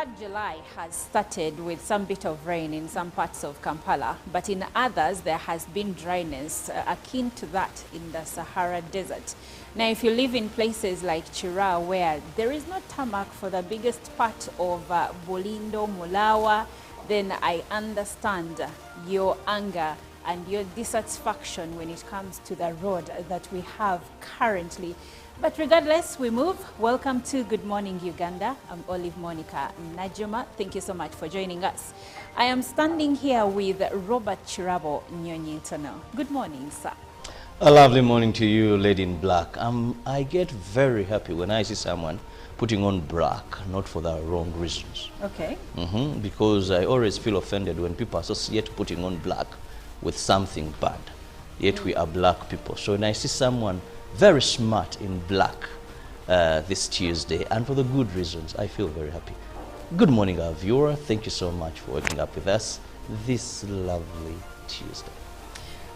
glad July has started with some bit of rain in some parts of Kampala, but in others there has been dryness akin to that in the Sahara Desert. Now, if you live in places like Chira, where there is no tarmac for the biggest part of Bolindo, Mulawa, then I understand your anger and your dissatisfaction when it comes to the road that we have currently. But regardless, we move. Welcome to Good Morning Uganda. I'm Olive Monica Najuma. Thank you so much for joining us. I am standing here with Robert Chirabo Nyonyintono. Good morning, sir. A lovely morning to you, Lady in Black. I get very happy when I see someone putting on black, not for the wrong reasons. Okay. Because I always feel offended when people associate putting on black with something bad. Yet we are black people. So when I see someone very smart in black this Tuesday, and for the good reasons, I feel very happy. Good morning, our viewer. Thank you so much for waking up with us this lovely Tuesday.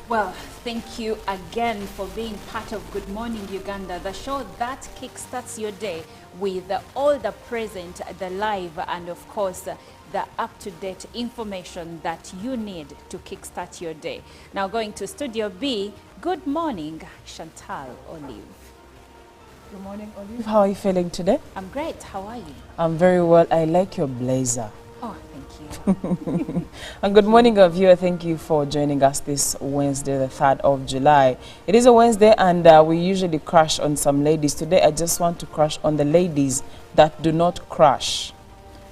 Well, thank you again for being part of Good Morning Uganda, the show that kickstarts your day with all the present, the live, and of course, the up-to-date information that you need to kickstart your day. Now going to Studio B, good morning, Chantal Olive. Good morning, Olive. How are you feeling today? I'm great. How are you? I'm very well. I like your blazer. Oh, thank you. And good morning, viewer. Thank you for joining us this Wednesday, the 3rd of July. It is a Wednesday, and we usually crush on some ladies. Today, I just want to crush on the ladies that do not crush.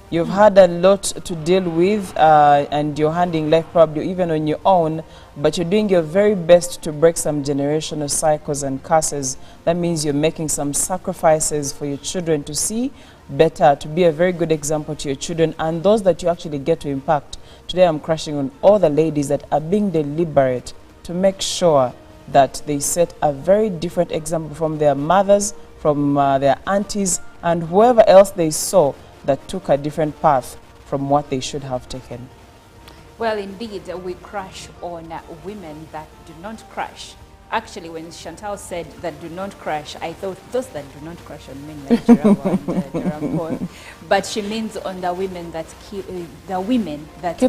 You've had a lot to deal with, and you're handling life probably even on your own, but you're doing your very best to break some generational cycles and curses. That means you're making some sacrifices for your children to see better, to be a very good example to your children and those that you actually get to impact. Today I'm crushing on all the ladies that are being deliberate to make sure that they set a very different example from their mothers, from their aunties, and whoever else they saw that took a different path from what they should have taken. Well, indeed, we crush on women that do not crush. Actually, when Chantal said that do not crush, I thought those that do not crush on men like Jirawa and Jirampol. But she means on the women that keep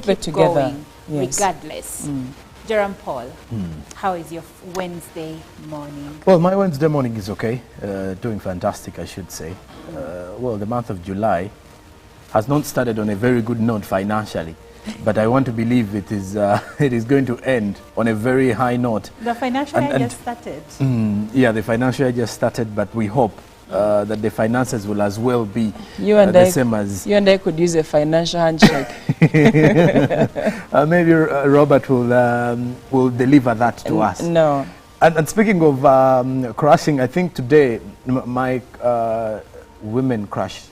it together, going, yes, regardless. Jirampol, how is your Wednesday morning? Well, my Wednesday morning is okay. Doing fantastic, I should say. Well, the month of July has not started on a very good note financially, but I want to believe it is going to end on a very high note. The financial year just started. Yeah, the financial year just started, but we hope that the finances will as well be the same as... You and I could use a financial handshake. Maybe Robert will deliver that to us. No. And speaking of crushing, I think today my women crush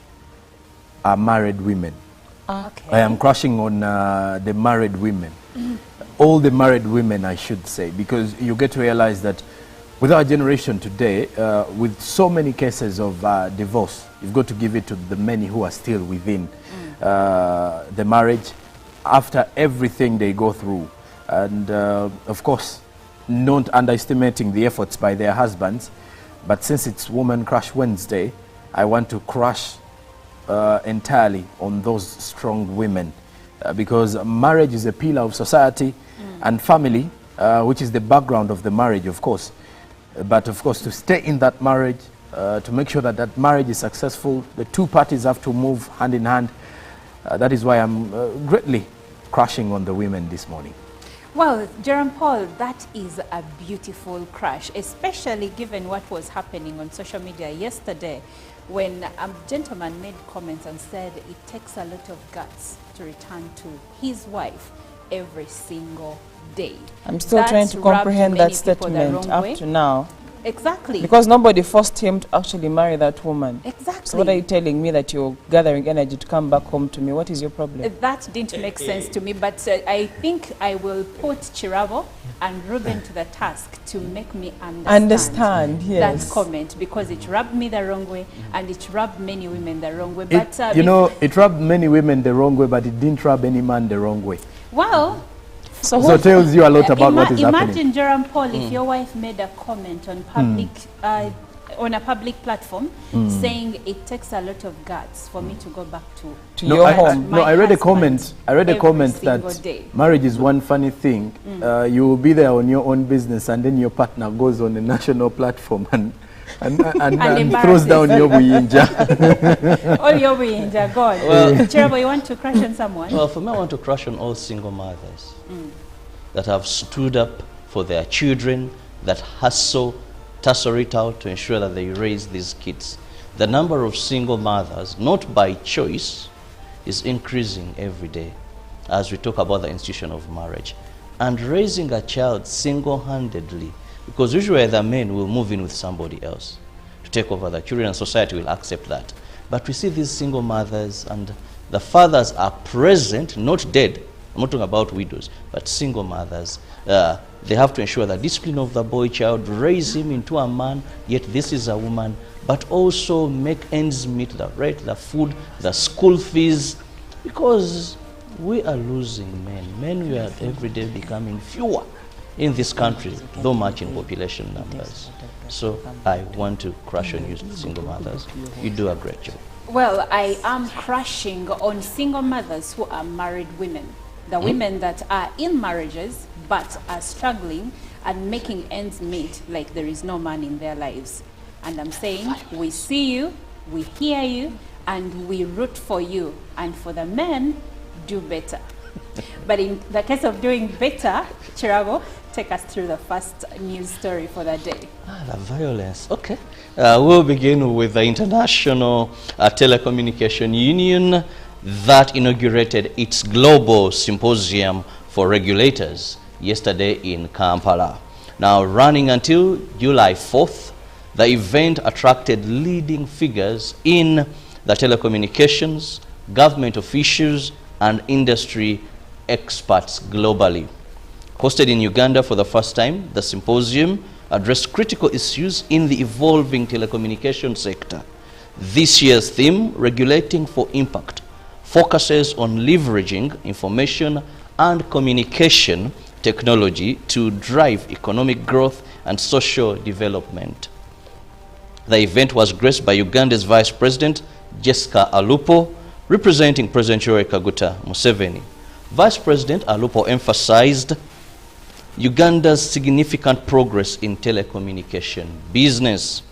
are married women. Okay. I am crushing on the married women. All the married women, I should say, because you get to realize that with our generation today, with so many cases of divorce, you've got to give it to the many who are still within the marriage after everything they go through. And of course, not underestimating the efforts by their husbands, but since it's Woman Crush Wednesday, I want to crush entirely on those strong women because marriage is a pillar of society and family, which is the background of the marriage, of course. But of course, to stay in that marriage, to make sure that that marriage is successful, the two parties have to move hand in hand. That is why I'm greatly crushing on the women this morning. Well, Jirampol, that is a beautiful crush, especially given what was happening on social media yesterday when a gentleman made comments and said it takes a lot of guts to return to his wife every single day. I'm still trying to comprehend that statement up to now. Exactly. Because nobody forced him to actually marry that woman. Exactly. So what are you telling me, that you're gathering energy to come back home to me? What is your problem? That didn't make sense to me, but I think I will put Chiravo and Ruben to the task to make me understand yes, that comment, because it rubbed me the wrong way and it rubbed many women the wrong way. But you know, it rubbed many women the wrong way, but it didn't rub any man the wrong way. Well, so it tells you a lot about what is happening. Imagine, Jirampol, if your wife made a comment on public on a public platform saying it takes a lot of guts for me to go back to your home. I read a comment. I read a every comment single that day. marriage is one funny thing. You will be there on your own business, and then your partner goes on a national platform and throws down your buyinja. All your buyinja, God. Well, Chirabo, you want to crush on someone? Well, for me, I want to crush on all single mothers that have stood up for their children, that tussle it out to ensure that they raise these kids. The number of single mothers, not by choice, is increasing every day as we talk about the institution of marriage. And raising a child single-handedly, because usually the men will move in with somebody else to take over the children, and society will accept that. But we see these single mothers, and the fathers are present, not dead. I'm not talking about widows, but single mothers. They have to ensure the discipline of the boy child, raise him into a man, yet this is a woman, but also make ends meet, the rent, the food, the school fees, because we are losing men. Men, we are every day becoming fewer in this country, though much in population numbers. So I want to crush on you, single mothers. You do a great job. Well, I am crushing on single mothers who are married women. The women that are in marriages but are struggling and making ends meet like there is no man in their lives. And I'm saying, we see you, we hear you, and we root for you. And for the men, do better. But in the case of doing better, Chirabo, take us through the first news story for the day. The violence. Okay. We'll begin with the International Telecommunication Union that inaugurated its global symposium for regulators yesterday in Kampala. Now, running until July 4th, the event attracted leading figures in the telecommunications, government officials, and industry experts globally. Hosted in Uganda for the first time, the symposium addressed critical issues in the evolving telecommunication sector. This year's theme, Regulating for Impact, focuses on leveraging information and communication technology to drive economic growth and social development. The event was graced by Uganda's Vice President, Jessica Alupo, representing President Yoweri Kaguta Museveni. Vice President Alupo emphasized Uganda's significant progress in telecommunication business.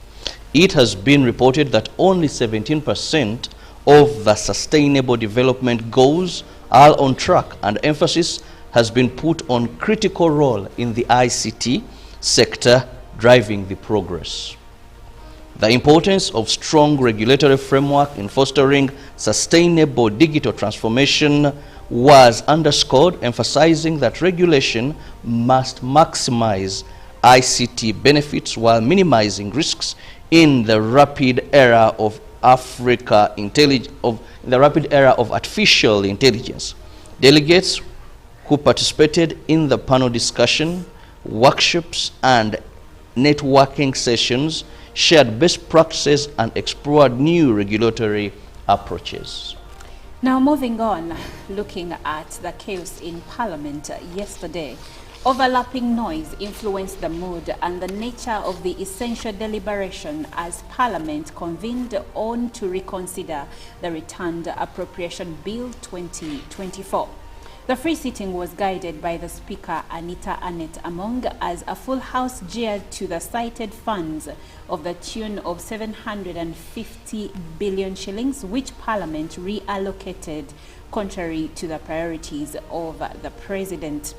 It has been reported that only 17% of the Sustainable Development Goals are on track, and emphasis has been put on critical role in the ICT sector driving the progress. The importance of strong regulatory framework in fostering sustainable digital transformation was underscored, emphasizing that regulation must maximize ICT benefits while minimizing risks in the rapid era of artificial intelligence. Delegates who participated in the panel discussion, workshops, and networking sessions shared best practices and explored new regulatory approaches. Now moving on, looking at the chaos in Parliament yesterday. Overlapping noise influenced the mood and the nature of the essential deliberation as Parliament convened on to reconsider the returned Appropriation Bill 2024. The free sitting was guided by the Speaker Anita Annett Among as a full House jeered to the cited funds of the tune of 750 billion shillings, which Parliament reallocated contrary to the priorities of the President.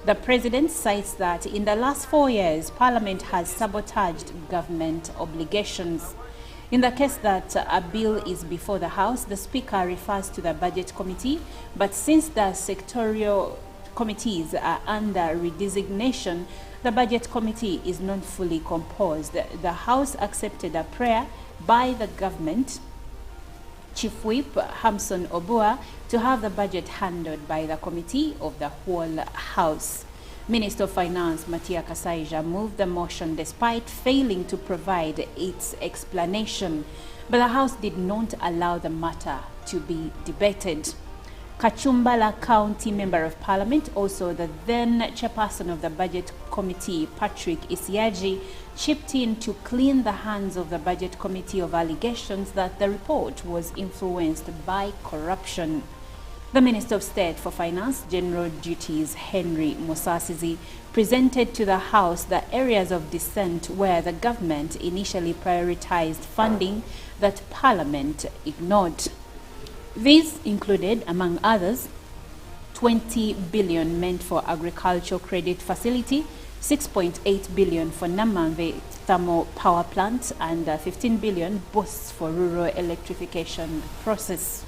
The President cites that in the last 4 years, Parliament has sabotaged government obligations. In the case that a bill is before the House, the Speaker refers to the Budget Committee, but since the sectorial committees are under redesignation, the Budget Committee is not fully composed. The House accepted a prayer by the government Chief Whip Hamson Obua to have the budget handled by the Committee of the Whole House. Minister of Finance Matia Kasaija moved the motion despite failing to provide its explanation, but the House did not allow the matter to be debated. Kachumbala County Member of Parliament, also the then chairperson of the Budget Committee, Patrick Isiaji, chipped in to clean the hands of the Budget Committee of allegations that the report was influenced by corruption. The Minister of State for Finance, General Duties Henry Musasizi, presented to the House the areas of dissent where the government initially prioritized funding that Parliament ignored. These included, among others, 20 billion meant for agricultural credit facility, 6.8 billion for Namanve thermal power plant, and 15 billion boosts for rural electrification process.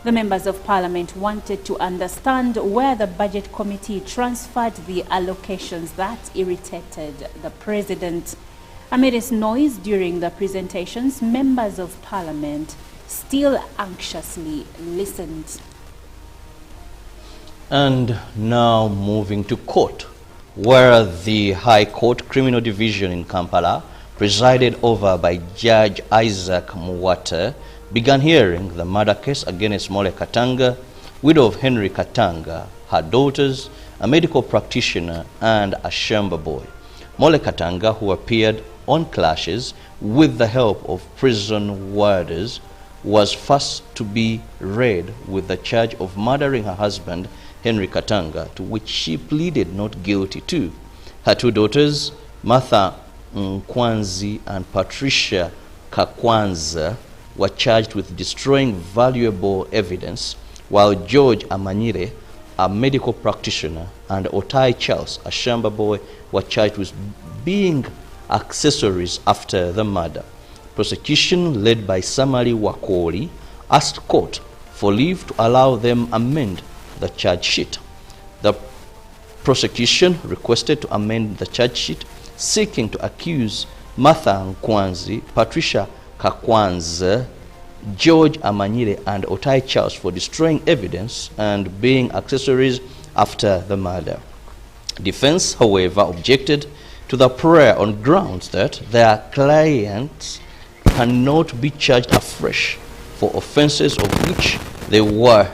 The members of Parliament wanted to understand where the Budget Committee transferred the allocations that irritated the President. Amid its noise during the presentations, members of Parliament still anxiously listened. And now moving to court, where the High Court Criminal Division in Kampala, presided over by Judge Isaac Muwate, began hearing the murder case against Mole Katanga, widow of Henry Katanga, her daughters, a medical practitioner, and a shamba boy. Mole Katanga, who appeared on clashes with the help of prison warders, was first to be read with the charge of murdering her husband, Henry Katanga, to which she pleaded not guilty to. Her two daughters, Martha Nkwanzi and Patricia Kakwanza, were charged with destroying valuable evidence, while George Amanyire, a medical practitioner, and Otai Charles, a shamba boy, were charged with being accessories after the murder. Prosecution, led by Samali Wakoli, asked court for leave to allow them amend the charge sheet. The prosecution requested to amend the charge sheet, seeking to accuse Martha Nkwanzi, Patricia Kakwanza, George Amanyire, and Otai Charles for destroying evidence and being accessories after the murder. Defense, however, objected to the prayer on grounds that their clients cannot be charged afresh for offenses of which they were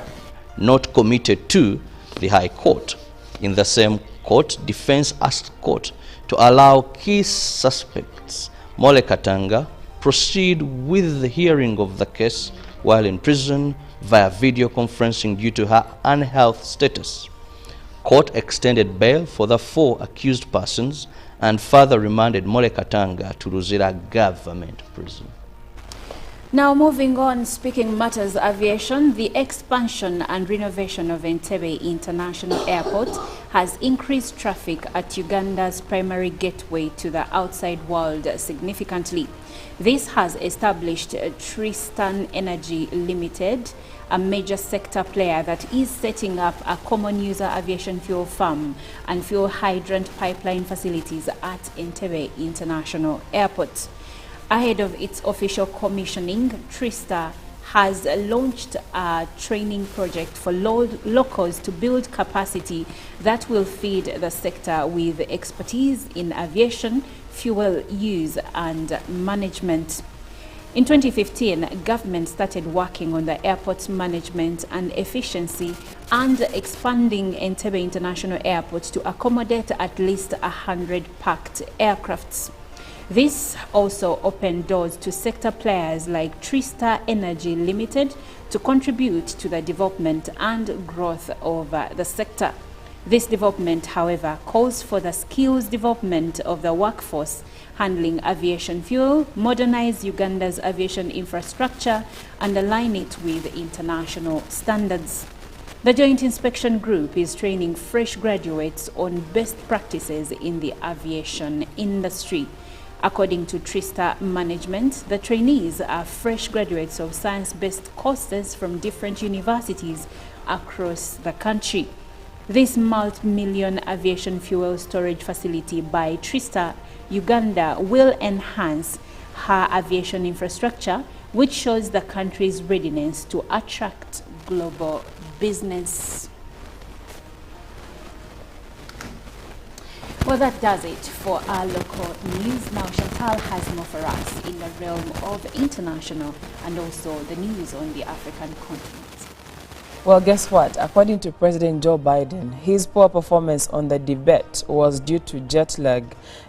not committed to the High Court. In the same court, defense asked court to allow key suspects, Mole Katanga, proceed with the hearing of the case while in prison via video conferencing due to her unhealth status. Court extended bail for the 4 accused persons and further remanded Mole Katanga to Luzira government prison. Now moving on, speaking matters aviation, the expansion and renovation of Entebbe International Airport has increased traffic at Uganda's primary gateway to the outside world significantly. This has established Tristan Energy Limited, a major sector player that is setting up a common user aviation fuel farm and fuel hydrant pipeline facilities at Entebbe International Airport. Ahead of its official commissioning, Trista has launched a training project for locals to build capacity that will feed the sector with expertise in aviation, fuel use and management. In 2015, government started working on the airport's management and efficiency and expanding Entebbe International Airport to accommodate at least 100 packed aircrafts. This also opened doors to sector players like Trista Energy Limited to contribute to the development and growth of the sector. This development, however, calls for the skills development of the workforce handling aviation fuel, modernize Uganda's aviation infrastructure, and align it with international standards. The Joint Inspection Group is training fresh graduates on best practices in the aviation industry. According to Trista Management, the trainees are fresh graduates of science-based courses from different universities across the country. This multi-million aviation fuel storage facility by Trista Uganda will enhance her aviation infrastructure, which shows the country's readiness to attract global business. Well, that does it for our local news. Now, Chantal has more for us in the realm of international and also the news on the African continent. Well, guess what? According to President Joe Biden, his poor performance on the debate was due to jet lag.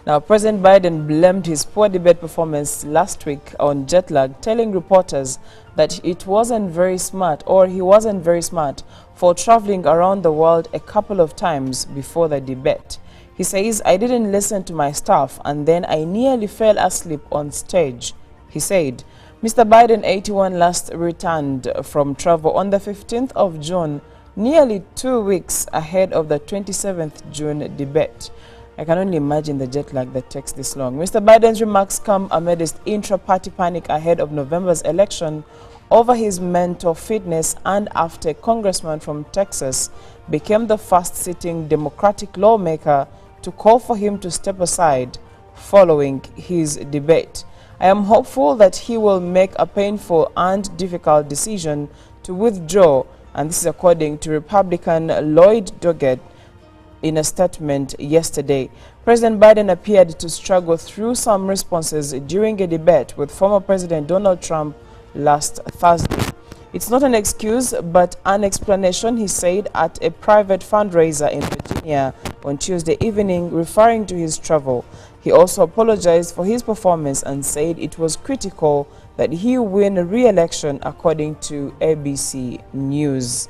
Now, President Biden blamed his poor debate performance last week on jet lag, telling reporters that it wasn't very smart, or he wasn't very smart, for traveling around the world a couple of times before the debate. He says, "I didn't listen to my staff and then I nearly fell asleep on stage," he said. Mr. Biden, 81, last returned from travel on the 15th of June, nearly 2 weeks ahead of the 27th June debate. I can only imagine the jet lag that takes this long. Mr. Biden's remarks come amidst intra-party panic ahead of November's election over his mental fitness, and after a congressman from Texas became the first sitting Democratic lawmaker to call for him to step aside following his debate. "I am hopeful that he will make a painful and difficult decision to withdraw," and this is according to Republican Lloyd Doggett in a statement yesterday. President Biden appeared to struggle through some responses during a debate with former President Donald Trump last Thursday. "It's not an excuse, but an explanation," he said at a private fundraiser in Virginia on Tuesday evening, referring to his travel. He also apologized for his performance and said it was critical that he win re-election, according to ABC News.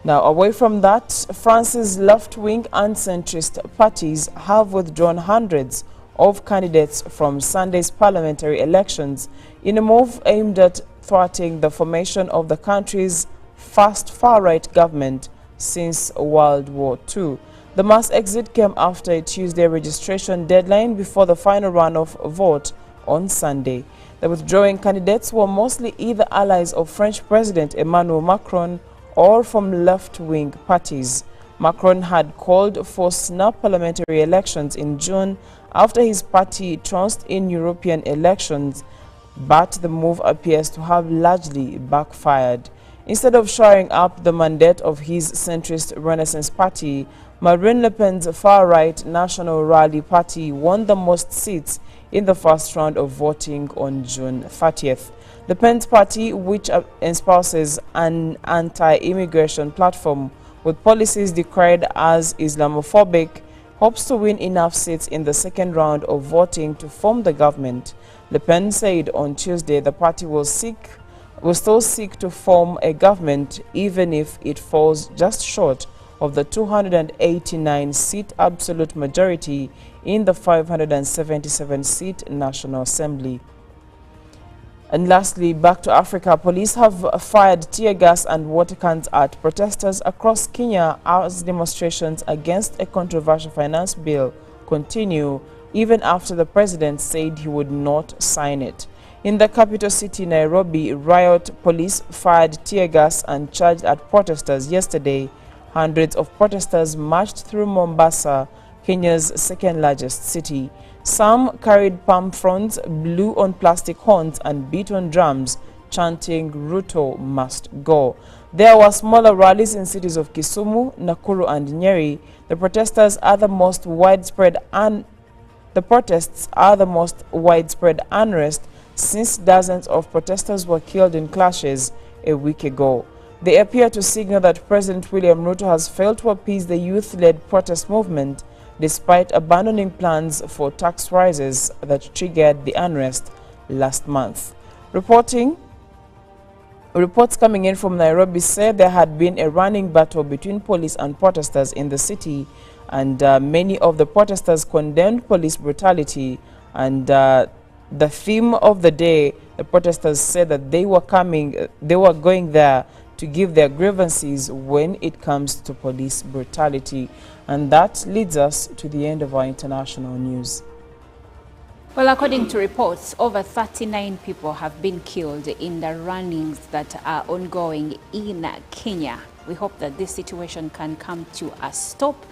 Now, away from that, France's left-wing and centrist parties have withdrawn hundreds of candidates from Sunday's parliamentary elections in a move aimed at thwarting the formation of the country's first far-right government since World War II. The mass exit came after a Tuesday registration deadline before the final runoff vote on Sunday. The withdrawing candidates were mostly either allies of French President Emmanuel Macron or from left-wing parties. Macron had called for snap parliamentary elections in June after his party trounced in European elections, but the move appears to have largely backfired. Instead of shoring up the mandate of his centrist Renaissance Party, Marine Le Pen's far-right National Rally Party won the most seats in the first round of voting on June 30th. Le Pen's party, which espouses an anti-immigration platform with policies decried as Islamophobic, hopes to win enough seats in the second round of voting to form the government. Le Pen said on Tuesday the party will still seek to form a government even if it falls just short of the 289-seat absolute majority in the 577-seat National Assembly. And lastly, back to Africa, police have fired tear gas and water cans at protesters across Kenya as demonstrations against a controversial finance bill continue, even after the president said he would not sign it. In the capital city, Nairobi, riot police fired tear gas and charged at protesters yesterday. Hundreds of protesters marched through Mombasa, Kenya's second-largest city. Some carried palm fronds, blew on plastic horns, and beat on drums, chanting, "Ruto must go." There were smaller rallies in cities of Kisumu, Nakuru, and Nyeri. The protests are the most widespread unrest since dozens of protesters were killed in clashes a week ago. They appear to signal that President William Ruto has failed to appease the youth-led protest movement, despite abandoning plans for tax rises that triggered the unrest last month. Reports coming in from Nairobi said there had been a running battle between police and protesters in the city, and many of the protesters condemned police brutality. And the theme of the day, the protesters said that they were going there to give their grievances when it comes to police brutality. And that leads us to the end of our international news. Well, according to reports, over 39 people have been killed in the run-ins that are ongoing in Kenya. We hope that this situation can come to a stop,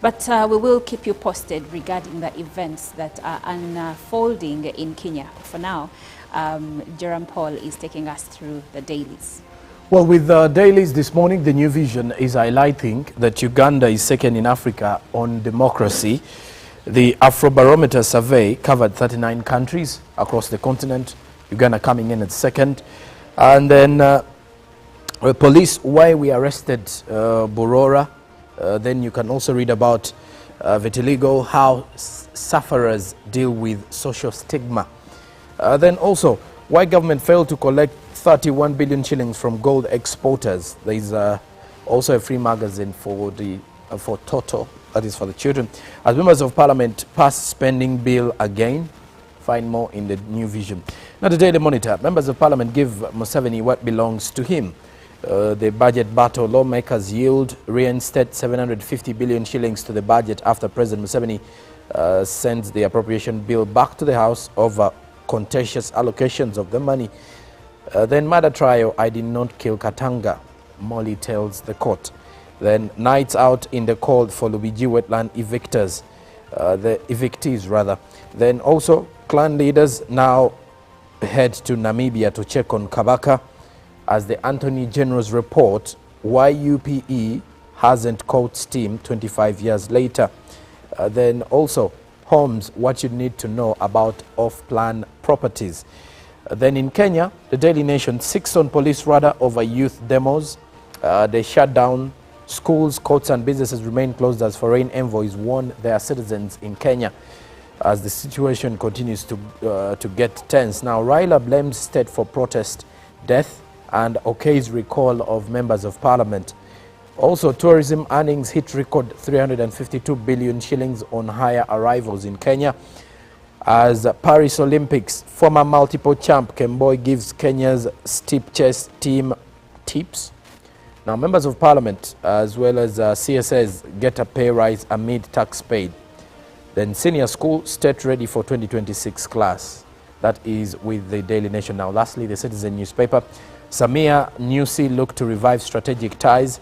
but we will keep you posted regarding the events that are unfolding in Kenya. For now, Jerome Paul is taking us through the dailies. Well, with dailies this morning, the New Vision is highlighting that Uganda is second in Africa on democracy. The Afrobarometer survey covered 39 countries across the continent, Uganda coming in at second. And then Police, why we arrested Borora. Then you can also read about vitiligo, how sufferers deal with social stigma. Then also, why government failed to collect 31 billion shillings from gold exporters. There is also a free magazine for the for Toto, that is for the children. As members of parliament pass spending bill again, find more in the New Vision. Now the Daily Monitor, members of parliament give Museveni what belongs to him. The budget battle, lawmakers yield reinstate 750 billion shillings to the budget after President Museveni sends the appropriation bill back to the House over contentious allocations of the money. Then murder trial, I did not kill Katanga, Molly tells the court. Then nights out in the cold for Lubiji wetland evictors, the evictees rather. Then also clan leaders now head to Namibia to check on Kabaka. As the Attorney General's report, why UPE hasn't caught steam 25 years later. Then also homes, what you need to know about off-plan properties. Then in Kenya, the Daily Nation, 6 on police radar over youth demos. They shut down schools, courts and businesses remain closed as foreign envoys warn their citizens in Kenya as the situation continues to get tense. Now, Raila blames state for protest death and okays recall of members of parliament. Also, tourism earnings hit record 352 billion shillings on higher arrivals in Kenya. As Paris Olympics, former multiple champ Kemboi gives Kenya's steeplechase team tips. Now, members of parliament as well as CSS get a pay rise amid tax paid. Then senior school, state ready for 2026 class. That is with the Daily Nation. Now, lastly, the Citizen newspaper. Samia, Nyusi look to revive strategic ties.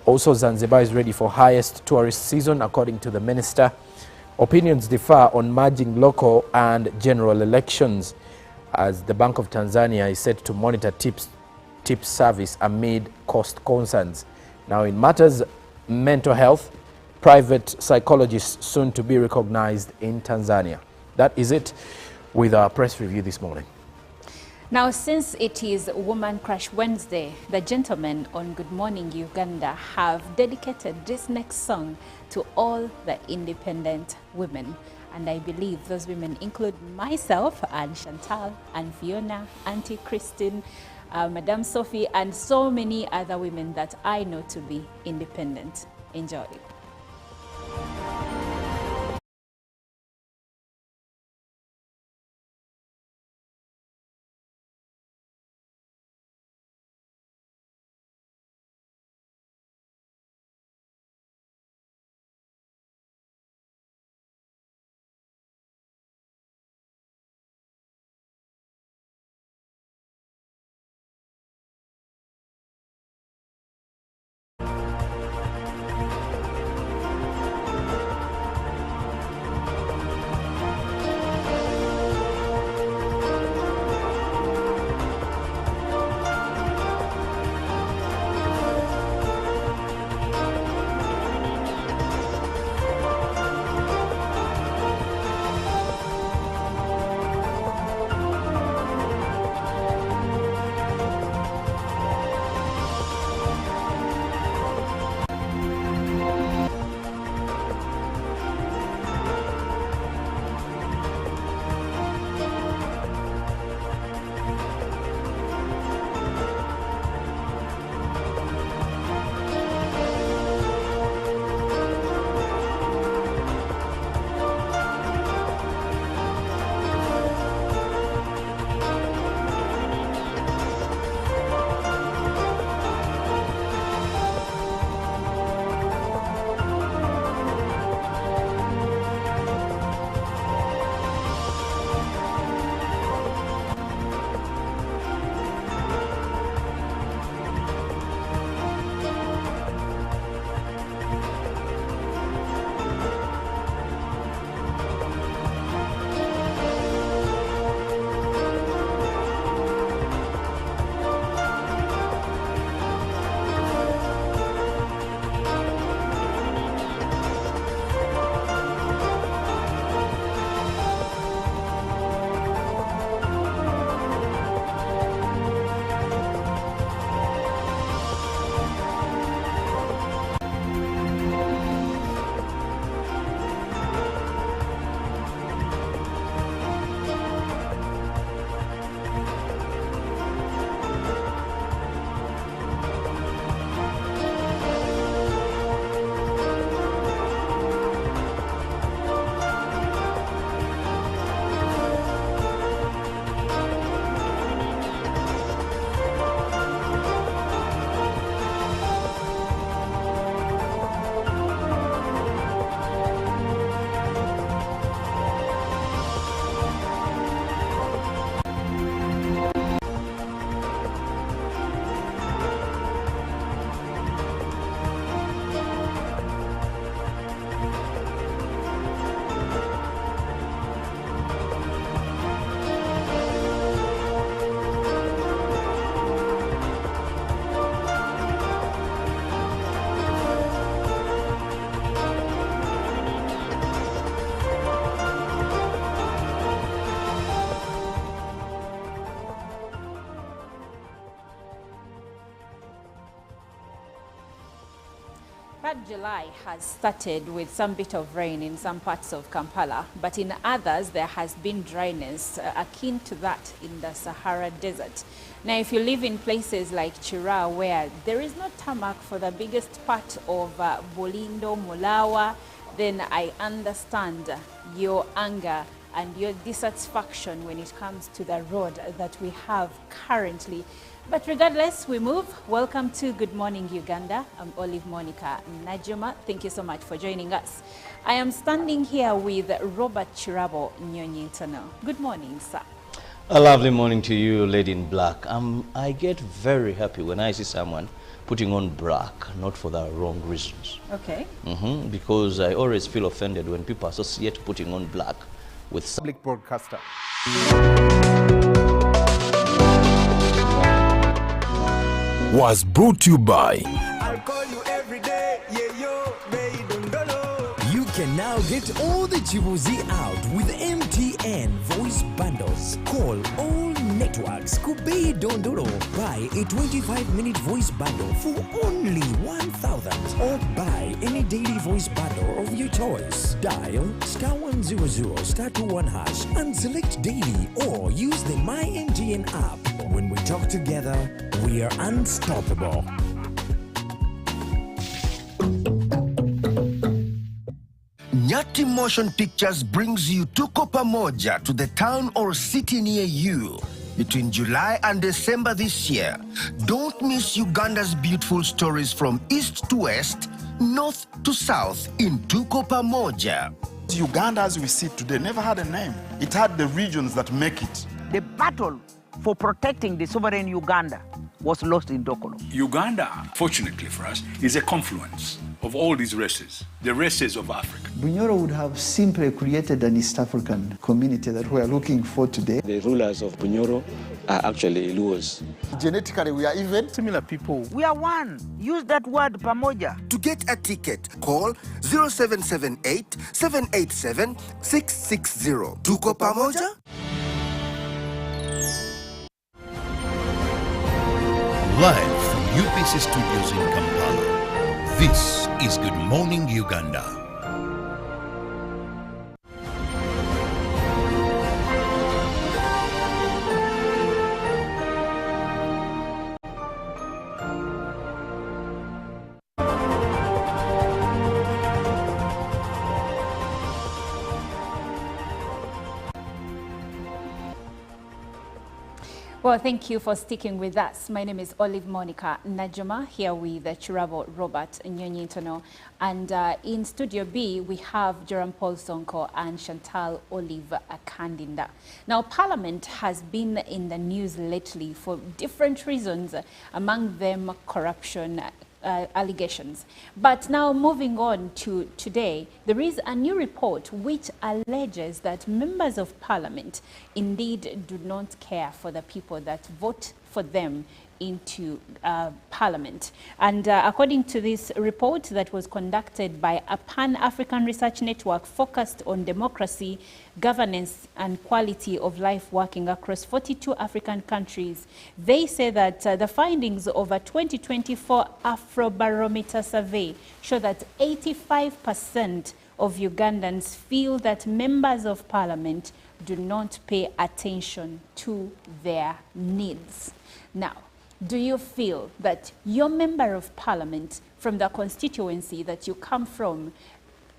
Also, Zanzibar is ready for highest tourist season, according to the minister. Opinions differ on merging local and general elections, as the Bank of Tanzania is set to monitor tips service amid cost concerns. Now, in matters mental health, private psychologists soon to be recognized in Tanzania. That is it with our press review this morning. Now, since it is Woman Crush Wednesday, the gentlemen on Good Morning Uganda have dedicated this next song to all the independent women. And I believe those women include myself and Chantal and Fiona, Auntie Christine, Madame Sophie, and so many other women that I know to be independent. Enjoy. 3rd July has started with some bit of rain in some parts of Kampala, but in others there has been dryness akin to that in the Sahara Desert. Now, if you live in places like Chira, where there is no tarmac for the biggest part of Bolindo, Mulawa, then I understand your anger and your dissatisfaction when it comes to the road that we have currently. But regardless, we move. Welcome to Good Morning Uganda. I'm Olive Monica Najuma. Thank you so much for joining us. I am standing here with Robert Chirabo Nyonyintono. Good morning, sir. A lovely morning to you, Lady in Black. I get very happy when I see someone putting on black, not for the wrong reasons. Okay. Because I always feel offended when people associate putting on black with public broadcaster. Was brought to you by I'll call you every day, yeah, yo, You can now get all the Chibuzi out with MTN voice bundles. Call all networks. Kubei Dondoro. Buy a 25-minute voice bundle for only 1,000 or buy any daily voice bundle of your choice. Dial *100 *21 hash and select daily or use the My MTN app. When we talk together, we are unstoppable. Nyati Motion Pictures brings you Tuko Pamoja to the town or city near you. Between July and December this year, don't miss Uganda's beautiful stories from east to west, north to south in Tuko Pamoja. Uganda as we see it today never had a name. It had the regions that make it. The battle for protecting the sovereign Uganda was lost in Dokolo. Uganda, fortunately for us, is a confluence of all these races, the races of Africa. Bunyoro would have simply created an East African community that we are looking for today. The rulers of Bunyoro are actually Luos. Genetically, we are even Similar people. We are one. Use that word Pamoja. To get a ticket, call 0778 787 660. Tuko Pamoja? Live from UPC Studios in Kampala, this is Good Morning Uganda. Well, thank you for sticking with us. My name is Olive Monica Najuma, here with Chirabo Robert Nyonyintono. And in Studio B, we have Joram Paul Sonko and Chantal Olive Akandinda. Now, Parliament has been in the news lately for different reasons, among them corruption, allegations. But now moving on to today, there is a new report which alleges that members of Parliament indeed do not care for the people that vote for them into Parliament. And according to this report that was conducted by a Pan-African research network focused on democracy, governance and quality of life working across 42 African countries, they say that the findings of a 2024 Afrobarometer survey show that 85% of Ugandans feel that members of Parliament do not pay attention to their needs. Now, do you feel that your member of Parliament from the constituency that you come from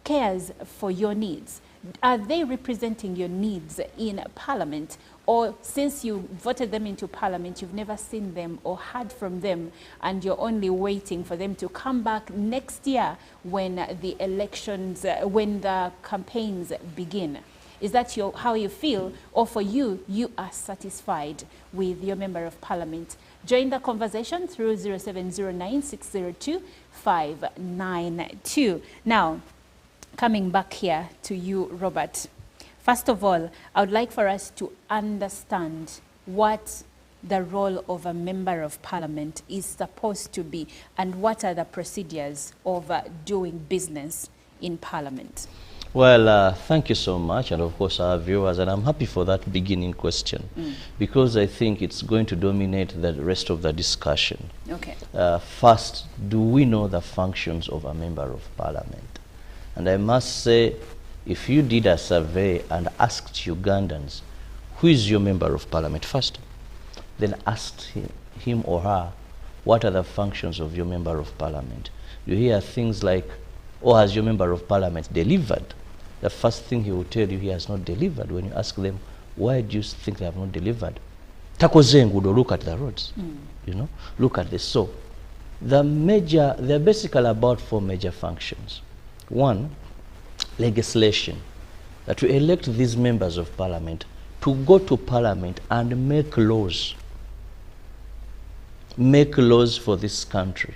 cares for your needs? Are they representing your needs in Parliament? Or since you voted them into Parliament, you've never seen them or heard from them, and you're only waiting for them to come back next year when the elections, when the campaigns begin? Is that how you feel? Or for you, you are satisfied with your member of Parliament? Join the conversation through 0709 602 592. Now, coming back here to you, Robert. First of all, I would like for us to understand what the role of a member of Parliament is supposed to be and what are the procedures of doing business in Parliament. Well, thank you so much, and of course our viewers, and I'm happy for that beginning question, because I think it's going to dominate the rest of the discussion. Okay. First, do we know the functions of a member of parliament? And I must say, if you did a survey and asked Ugandans, who is your member of parliament first, then asked him or her, what are the functions of your member of parliament? You hear things like, oh, has your member of parliament delivered? The first thing he will tell you, he has not delivered. When you ask them, why do you think they have not delivered? Takoze ngudo, look at the roads. You know, look at this. So, there are basically about 4 major functions. One, legislation. That we elect these members of parliament to go to parliament and make laws. Make laws for this country.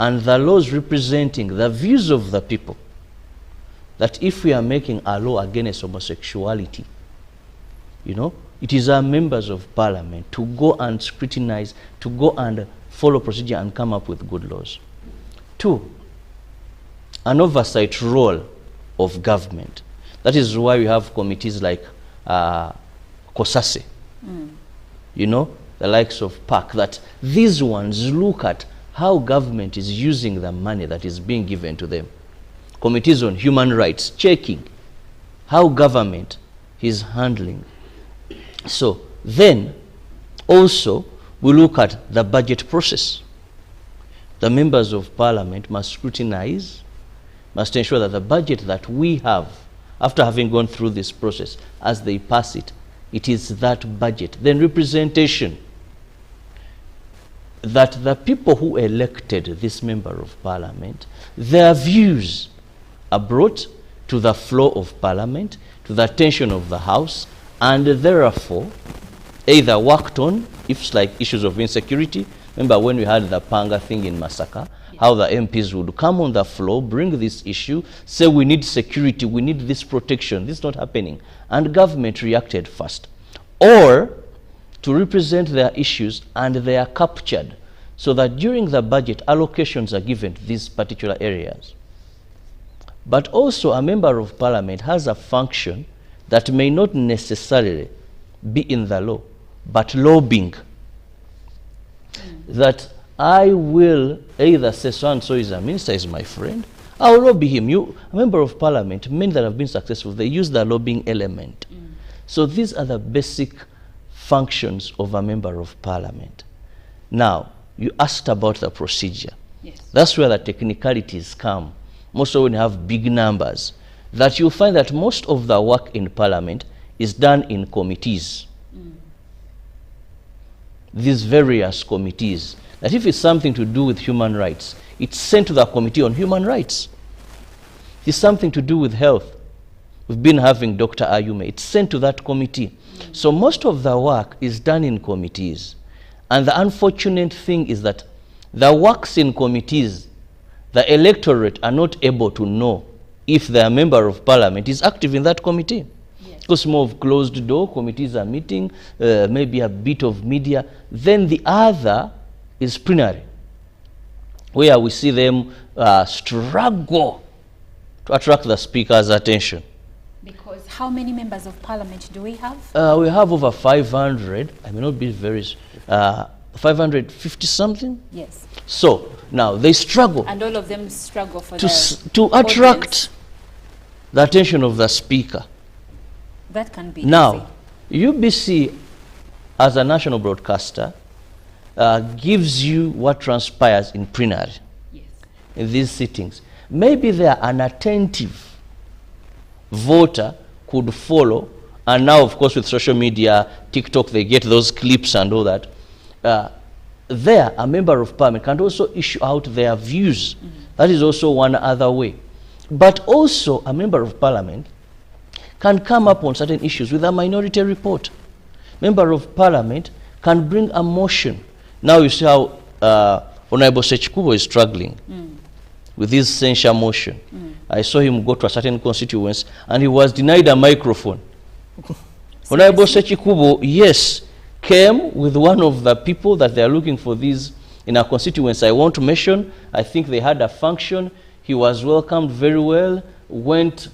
And the laws representing the views of the people. That if we are making a law against homosexuality, you know, it is our members of parliament to go and scrutinize, to go and follow procedure and come up with good laws. 2, an oversight role of government. That is why we have committees like COSASE, you know, the likes of PAC, that these ones look at how government is using the money that is being given to them. Committees on human rights, checking how government is handling. So then also we look at the budget process. The members of parliament must scrutinize, must ensure that the budget that we have, after having gone through this process, as they pass it, it is that budget. Then representation, that the people who elected this member of parliament, their views are brought to the floor of parliament, to the attention of the house, and therefore either worked on, if it's like issues of insecurity. Remember when we had the Panga thing in Masaka, how the MPs would come on the floor, bring this issue, say we need security, we need this protection, this is not happening. And government reacted first. Or to represent their issues, and they are captured, so that during the budget allocations are given to these particular areas. But also a member of parliament has a function that may not necessarily be in the law, but lobbying. That I will either say so-and-so is a minister, is my friend, I will lobby him. A member of parliament, many that have been successful, they use the lobbying element. So these are the basic functions of a member of parliament. Now, you asked about the procedure. Yes. That's where the technicalities come. Most when you have big numbers, that you'll find that most of the work in parliament is done in committees. These various committees. That if it's something to do with human rights, it's sent to the committee on human rights. If it's something to do with health, we've been having Dr. Ayume, it's sent to that committee. So most of the work is done in committees. And the unfortunate thing is that the works in committees, the electorate are not able to know if their member of parliament is active in that committee. Yes. Because more of closed door, committees are meeting, maybe a bit of media. Then the other is plenary, where we see them struggle to attract the speaker's attention. Because how many members of parliament do we have? We have over 500. I may not be very, 550 something. Yes. So now they struggle. And all of them struggle for to attract the attention of the speaker. That can be now, easy. UBC, as a national broadcaster, gives you what transpires in plenary. Yes. In these sittings. Maybe they are unattentive voter could follow, and now of course with social media, TikTok, they get those clips and all that. There, a member of parliament can also issue out their views. That is also one other way. But also a member of parliament can come up on certain issues with a minority report. Member of parliament can bring a motion. Now you see how Honorable Sechikubo is struggling with his censure motion. I saw him go to a certain constituency and he was denied a microphone. Honorable Sechikubo, yes, came with one of the people that they are looking for these in a constituency. I want to mention, I think they had a function. He was welcomed very well, went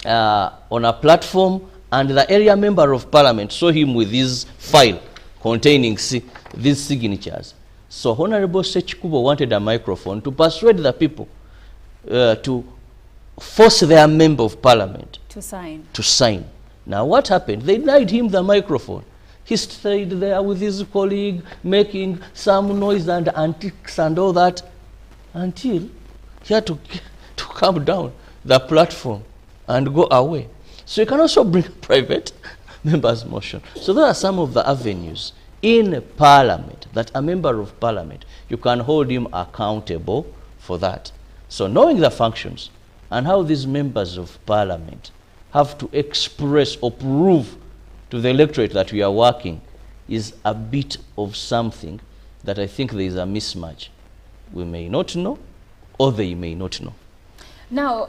on a platform, and the area member of parliament saw him with his file containing these signatures. So Honorable Sechikubo wanted a microphone to persuade the people to force their member of parliament to sign. Now what happened? They denied him the microphone. He stayed there with his colleague, making some noise and antics and all that, until he had to come down the platform and go away. So you can also bring private members' motion. So there are some of the avenues in parliament that a member of parliament, you can hold him accountable for that. So knowing the functions and how these members of parliament have to express or prove to the electorate that we are working is a bit of something that I think there is a mismatch. We may not know, or they may not know. Now,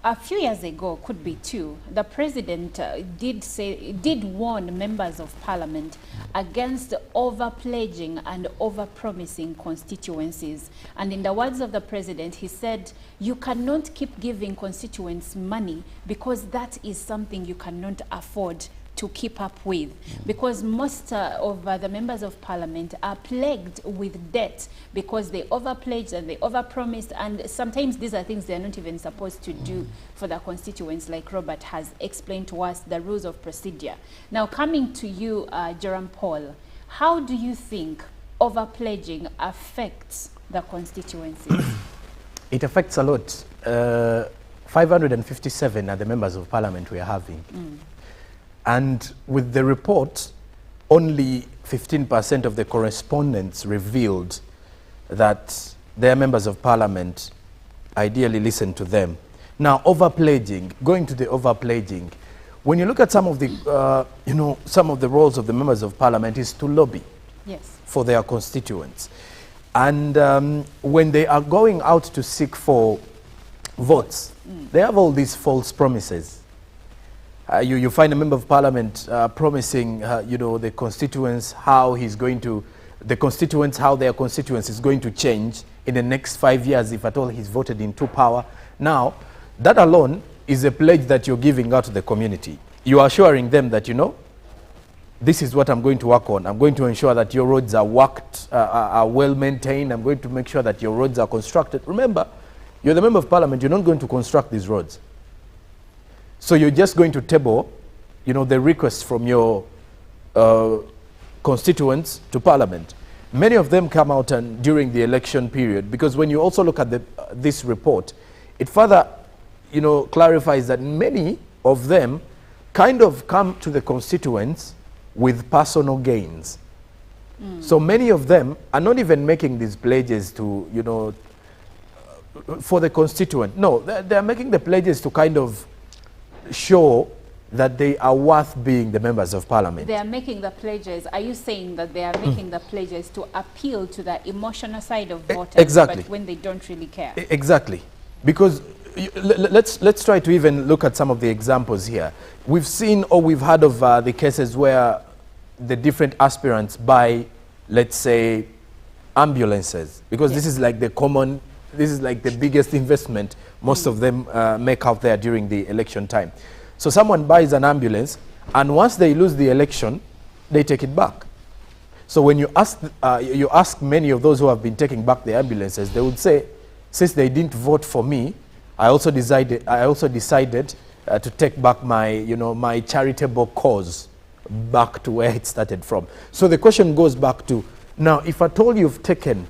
a few years ago, could be two, the president did warn members of parliament against over-pledging and over-promising constituencies. And in the words of the president, he said, you cannot keep giving constituents money because that is something you cannot afford to keep up with, because most of the members of parliament are plagued with debt because they overpledged and they overpromised, and sometimes these are things they are not even supposed to do for their constituents, like Robert has explained to us the rules of procedure. Now, coming to you, Jerome Paul, how do you think overpledging affects the constituencies? It affects a lot. 557 are the members of parliament we are having. And with the report, only 15% of the correspondents revealed that their members of parliament ideally listen to them. Now, overpledging, going to the overpledging, when you look at some of the, some of the roles of the members of parliament is to lobby for their constituents. And when they are going out to seek for votes, they have all these false promises. You find a member of parliament promising, the constituents how he's going to, how their constituents is going to change in the next 5 years if at all he's voted into power. Now, that alone is a pledge that you're giving out to the community. You are assuring them that, this is what I'm going to work on. I'm going to ensure that your roads are worked, are well maintained. I'm going to make sure that your roads are constructed. Remember, you're the member of parliament, you're not going to construct these roads. So you're just going to table, the requests from your constituents to parliament. Many of them come out and during the election period, because when you also look at this report, it further, clarifies that many of them kind of come to the constituents with personal gains. So many of them are not even making these pledges to, for the constituent. No, they're making the pledges to kind of show that they are worth being the members of parliament. They are making the pledges. Are you saying that they are making the pledges to appeal to the emotional side of voters, exactly, but when they don't really care? Exactly. Because let's try to even look at some of the examples here. We've seen or we've heard of the cases where the different aspirants buy, let's say, ambulances, because this is like the common, this is like the biggest investment most of them make out there during the election time. So someone buys an ambulance, and once they lose the election, they take it back. So when you ask many of those who have been taking back the ambulances, they would say, since they didn't vote for me, I also decided to take back my, my charitable cause back to where it started from. So the question goes back to, now, if at all you've taken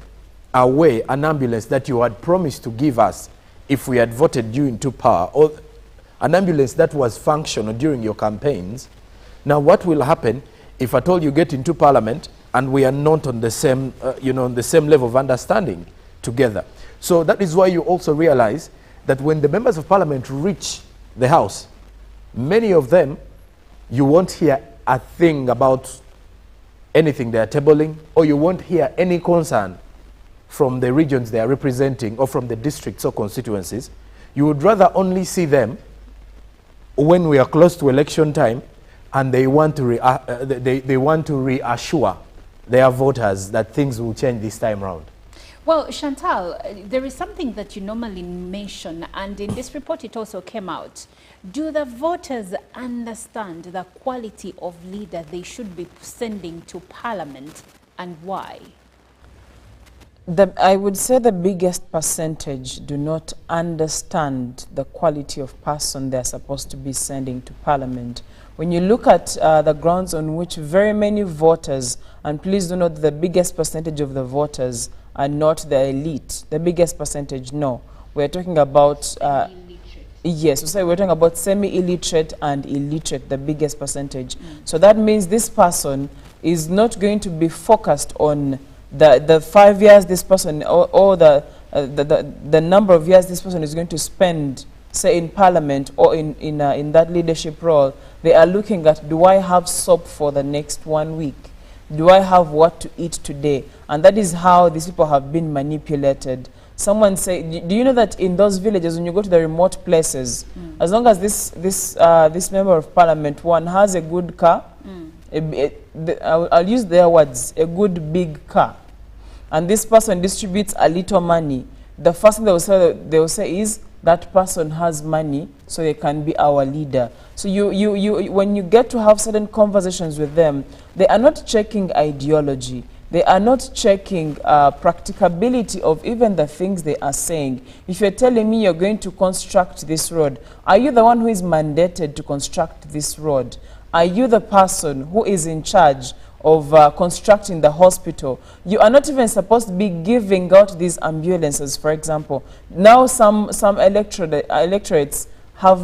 away an ambulance that you had promised to give us if we had voted you into power, or an ambulance that was functional during your campaigns, now what will happen if at all you get into parliament and we are not on the same, on the same level of understanding together? So that is why you also realize that when the members of parliament reach the house, many of them, you won't hear a thing about anything they are tabling, or you won't hear any concern from the regions they are representing or from the districts or constituencies. You would rather only see them when we are close to election time, and they want to they want to reassure their voters that things will change this time around. Well, Chantal, there is something that you normally mention, and in this report it also came out. Do the voters understand the quality of leader they should be sending to Parliament, and why? I would say the biggest percentage do not understand the quality of person they're supposed to be sending to Parliament. When you look at the grounds on which very many voters, and please do note the biggest percentage of the voters are not the elite. The biggest percentage, no. We're talking about... yes, so we're talking about semi-illiterate and illiterate, the biggest percentage. So that means this person is not going to be focused on the 5 years this person, or the number of years this person is going to spend, say, in Parliament or in that leadership role. They are looking at, do I have soap for the next 1 week? Do I have what to eat today? And that is how these people have been manipulated. Someone say, do you know that in those villages, when you go to the remote places, as long as this member of Parliament, one, has a good car, I'll use their words, a good big car, and this person distributes a little money, the first thing they will say is, that person has money, so they can be our leader. So when you get to have certain conversations with them, they are not checking ideology. They are not checking practicability of even the things they are saying. If you're telling me you're going to construct this road, are you the one who is mandated to construct this road? Are you the person who is in charge of constructing the hospital? You are not even supposed to be giving out these ambulances, for example. Now some electorates have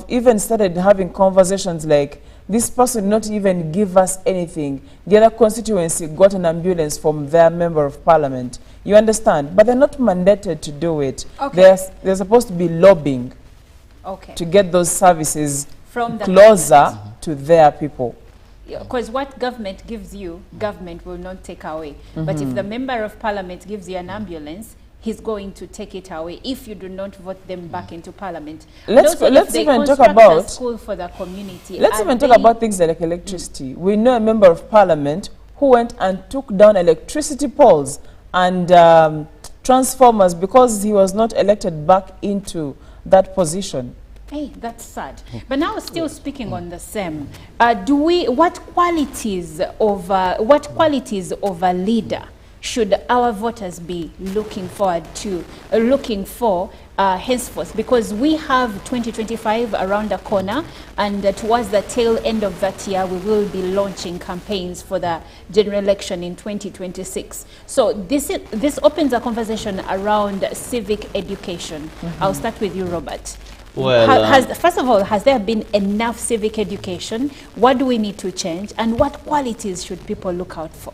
even started having conversations like, this person did not even give us anything. The other constituency got an ambulance from their member of Parliament. You understand? But they're not mandated to do it. Okay. They're supposed to be lobbying to get those services from closer to their people. Because what government gives you, government will not take away. But if the member of Parliament gives you an ambulance, he's going to take it away if you do not vote them back into Parliament. Let's even talk about school for the community. Let's even talk about things like electricity. We know a member of Parliament who went and took down electricity poles and transformers because he was not elected back into that position. Hey, that's sad. But now, still speaking on the same, what qualities of a leader should our voters be looking for henceforth? Because we have 2025 around the corner, and towards the tail end of that year, we will be launching campaigns for the general election in 2026. So this opens a conversation around civic education. I'll start with you, Robert. Well, first of all, has there been enough civic education? What do we need to change? And what qualities should people look out for?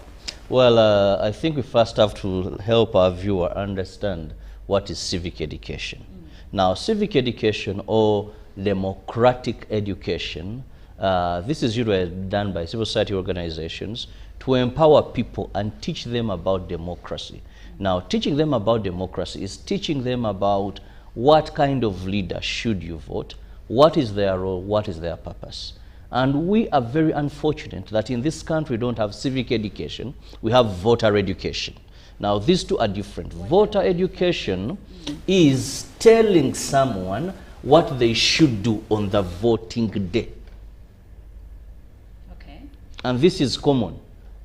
Well, I think we first have to help our viewer understand what is civic education. Now, civic education or democratic education, this is usually done by civil society organizations to empower people and teach them about democracy. Now, teaching them about democracy is teaching them about what kind of leader should you vote, what is their role, what is their purpose. And we are very unfortunate that in this country we don't have civic education, we have voter education. Now these two are different. Voter education is telling someone what they should do on the voting day. Okay. And this is common.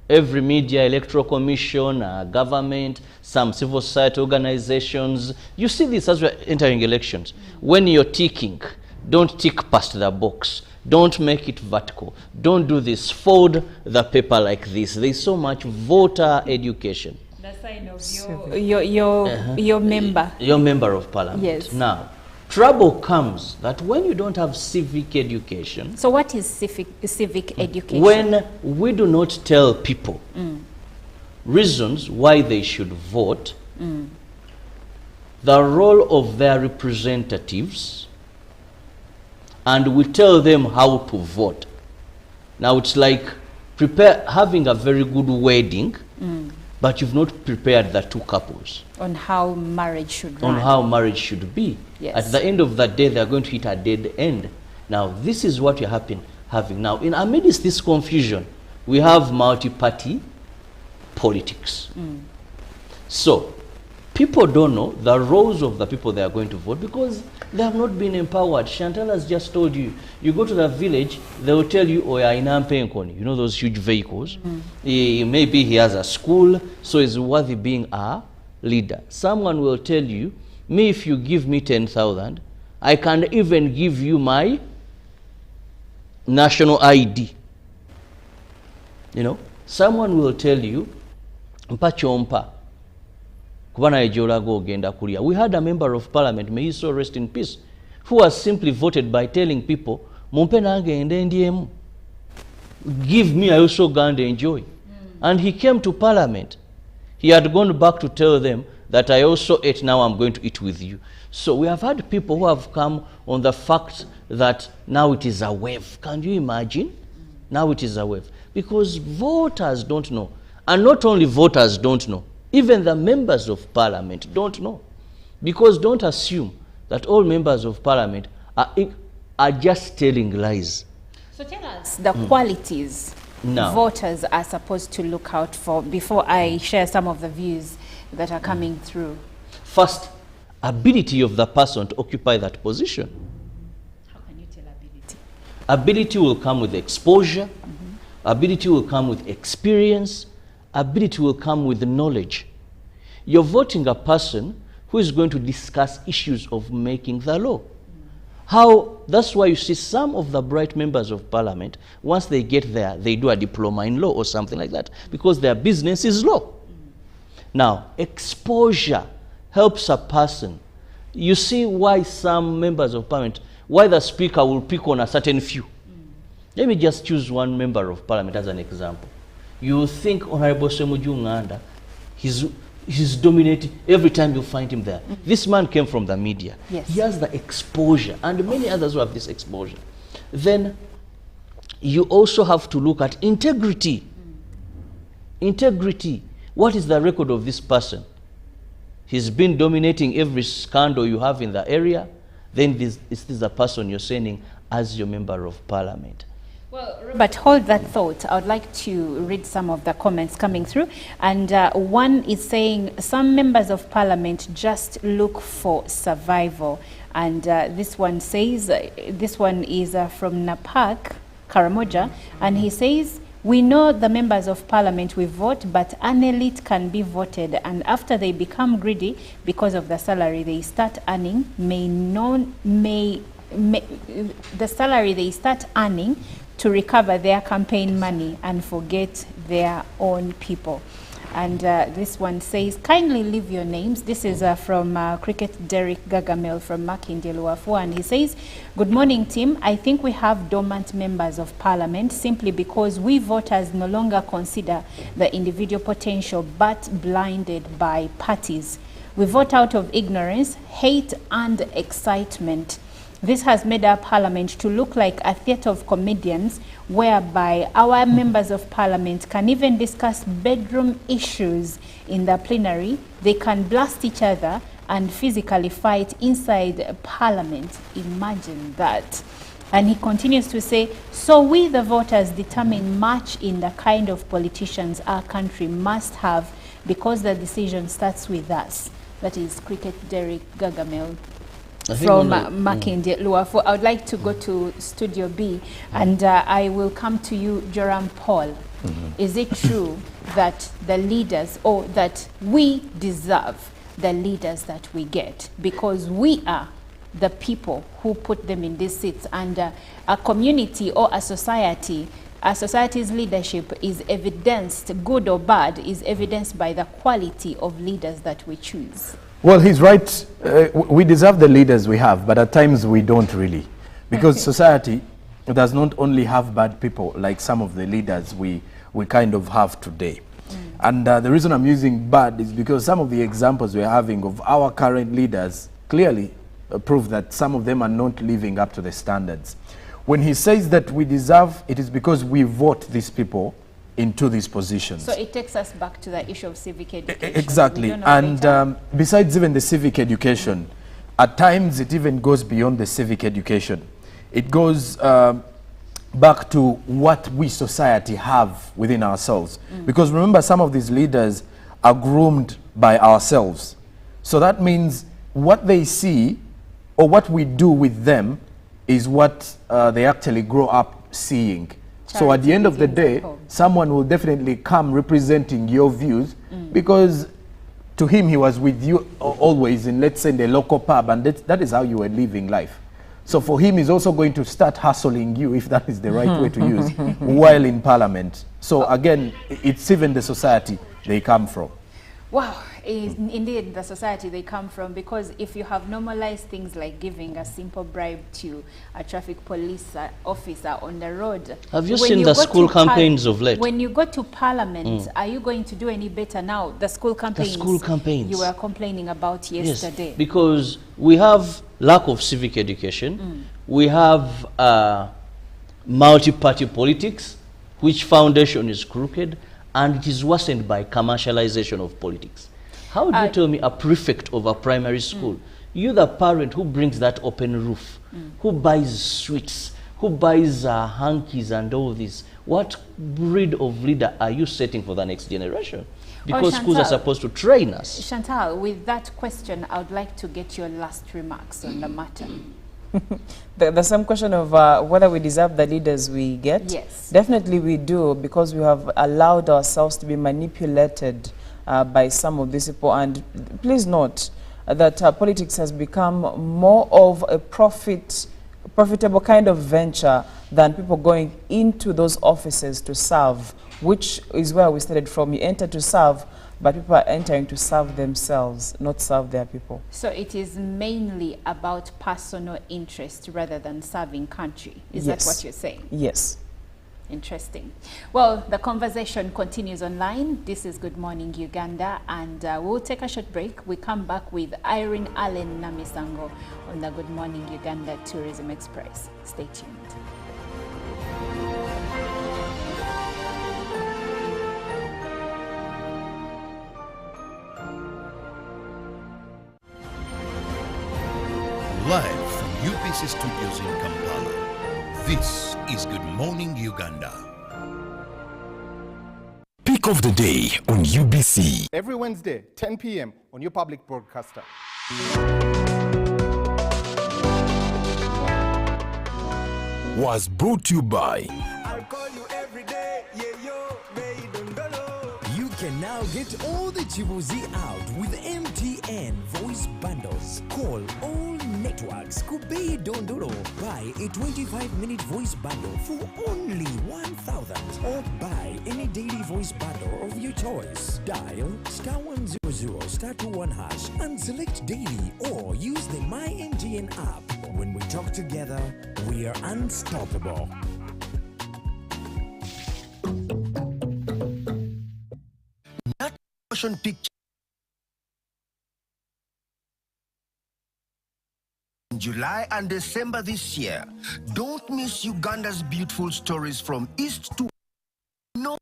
Every media, electoral commission, government, some civil society organizations, you see this as we're entering elections. When you're ticking, don't tick past the box. Don't make it vertical. Don't do this. Fold the paper like this. There's so much voter education. The sign of your member. Your member of Parliament. Yes. Now, trouble comes that when you don't have civic education. So what is civic education? When we do not tell people reasons why they should vote, the role of their representatives, and we tell them how to vote. Now it's like having a very good wedding, but you've not prepared the two couples. On how marriage should run. On how marriage should be. Yes. At the end of the day, they're going to hit a dead end. Now, this is what you're having. Now, in amidst this confusion, we have multi-party politics. So people don't know the roles of the people they are going to vote because they have not been empowered. Chantal has just told you, you go to the village, they will tell you, oh, yeah, in Ampenkoni, you know those huge vehicles. Maybe he has a school, so he's worthy being a leader. Someone will tell you, me, if you give me 10,000, I can even give you my national ID. You know, someone will tell you, mpa chompa. We had a member of parliament, may he so rest in peace, who was simply voted by telling people, give me, I also go and enjoy. And he came to parliament. He had gone back to tell them that I also ate, now I'm going to eat with you. So we have had people who have come on the fact that now it is a wave. Can you imagine? Now it is a wave. Because voters don't know. And not only voters don't know, even the members of parliament don't know. Because don't assume that all members of parliament are just telling lies. So tell us the qualities voters are supposed to look out for before I share some of the views that are coming through. First, ability of the person to occupy that position. How can you tell ability? Ability will come with exposure. Ability will come with experience. Ability will come with knowledge. You're voting a person who is going to discuss issues of making the law. That's why you see some of the bright members of parliament, once they get there, they do a diploma in law or something like that, because their business is law. Now, exposure helps a person. You see why some members of parliament, why the speaker will pick on a certain few. Let me just choose one member of parliament as an example. You think Honorable Uagnda, he's dominating every time you find him there. This man came from the media. Yes. He has the exposure, and many others who have this exposure. Then you also have to look at integrity. Integrity. What is the record of this person? He's been dominating every scandal you have in the area. Then this is a person you're sending as your member of parliament. Well, Robert, hold that thought. I would like to read some of the comments coming through. And one is saying some members of parliament just look for survival. And this one says, this one is from Napak Karamoja, and he says, we know the members of parliament we vote, but an elite can be voted, and after they become greedy because of the salary they start earning, the salary they start earning to recover their campaign money and forget their own people. And this one says, kindly leave your names. This is from Cricket Derek Gagamel from Makindye Luafu, and he says, good morning team. I think we have dormant members of parliament simply because we voters no longer consider the individual potential but blinded by parties. We vote out of ignorance, hate and excitement. This has made our parliament to look like a theatre of comedians whereby our members of parliament can even discuss bedroom issues in the plenary. They can blast each other and physically fight inside parliament. Imagine that. And he continues to say, so we the voters determine much in the kind of politicians our country must have because the decision starts with us. That is Cricket Derek Gagamel from Makindye Luafu. I would like to go to Studio B, and I will come to you, Joram Paul. Is it true that the leaders, or that we deserve the leaders that we get because we are the people who put them in these seats, and a community or a society's leadership is evidenced, good or bad, is evidenced by the quality of leaders that we choose? Well, he's right. We deserve the leaders we have, but at times we don't really. Because society does not only have bad people like some of the leaders we kind of have today. And the reason I'm using bad is because some of the examples we're having of our current leaders clearly prove that some of them are not living up to the standards. When he says that we deserve, it is because we vote these people into these positions. So it takes us back to the issue of civic education. Exactly. And besides even the civic education, at times it even goes beyond the civic education. It goes back to what we society have within ourselves. Because remember, some of these leaders are groomed by ourselves. So that means what they see or what we do with them is what they actually grow up seeing. So at the end of the day, someone will definitely come representing your views because to him, he was with you always in, let's say, the local pub, and that is how you were living life. So for him, he's also going to start hustling you, if that is the right way to use, while in Parliament. So again, it's even the society they come from. Wow, indeed the society they come from, because if you have normalized things like giving a simple bribe to a traffic police officer on the road. Have you seen the school campaigns of late? When you go to Parliament, are you going to do any better now? The school campaigns, you were complaining about yesterday. Yes, because we have lack of civic education. We have multi-party politics, which foundation is crooked, and it is worsened by commercialization of politics. How do you tell me a prefect of a primary school, you the parent who brings that open roof, who buys sweets, who buys hankies and all this, what breed of leader are you setting for the next generation? Because schools are supposed to train us. Chantal, with that question, I would like to get your last remarks on the matter. The same question of whether we deserve the leaders we get. Yes. Definitely we do, because we have allowed ourselves to be manipulated by some of these people. And please note that politics has become more of a profitable kind of venture than people going into those offices to serve, which is where we started from. You enter to serve, but people are entering to serve themselves, not serve their people. So it is mainly about personal interest rather than serving country. Is that what you're saying? Yes. Interesting. Well, the conversation continues online. This is Good Morning Uganda, and we'll take a short break. We come back with Irene Allen Namisango on the Good Morning Uganda Tourism Express. Stay tuned. Live from UPC Studios in Kampala, this is Good Morning Uganda. Pick of the day on UBC. Every Wednesday, 10 p.m. on your public broadcaster. Was brought to you by... I'll call you every day, yeah, yo, You can now get all the Chibuzi out with MTN voice bundles. Call all networks. Kubei Dondoro. Buy a 25-minute voice bundle for only 1,000. Or buy any daily voice bundle of your choice. Dial *100 *21# and select daily, or use the My MTN app. When we talk together, we are unstoppable. Motion picture in July and December this year. Don't miss Uganda's beautiful stories from east to north.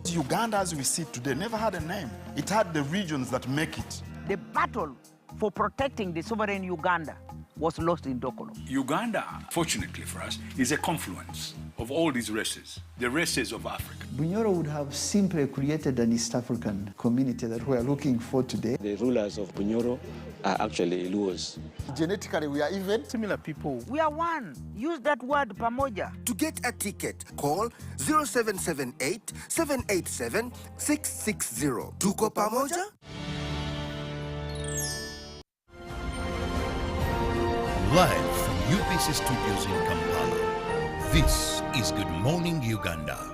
Uganda, as we see it today, never had a name. It had the regions that make it. The battle for protecting the sovereign Uganda was lost in Dokolo. Uganda, fortunately for us, is a confluence of all these races, the races of Africa. Bunyoro would have simply created an East African community that we are looking for today. The rulers of Bunyoro are actually Luos. Genetically, we are even similar people. We are one. Use that word pamoja. To get a ticket, call 0778 787 660. Tuko pamoja? Live from UPC Studios in Kampala, this is Good Morning Uganda.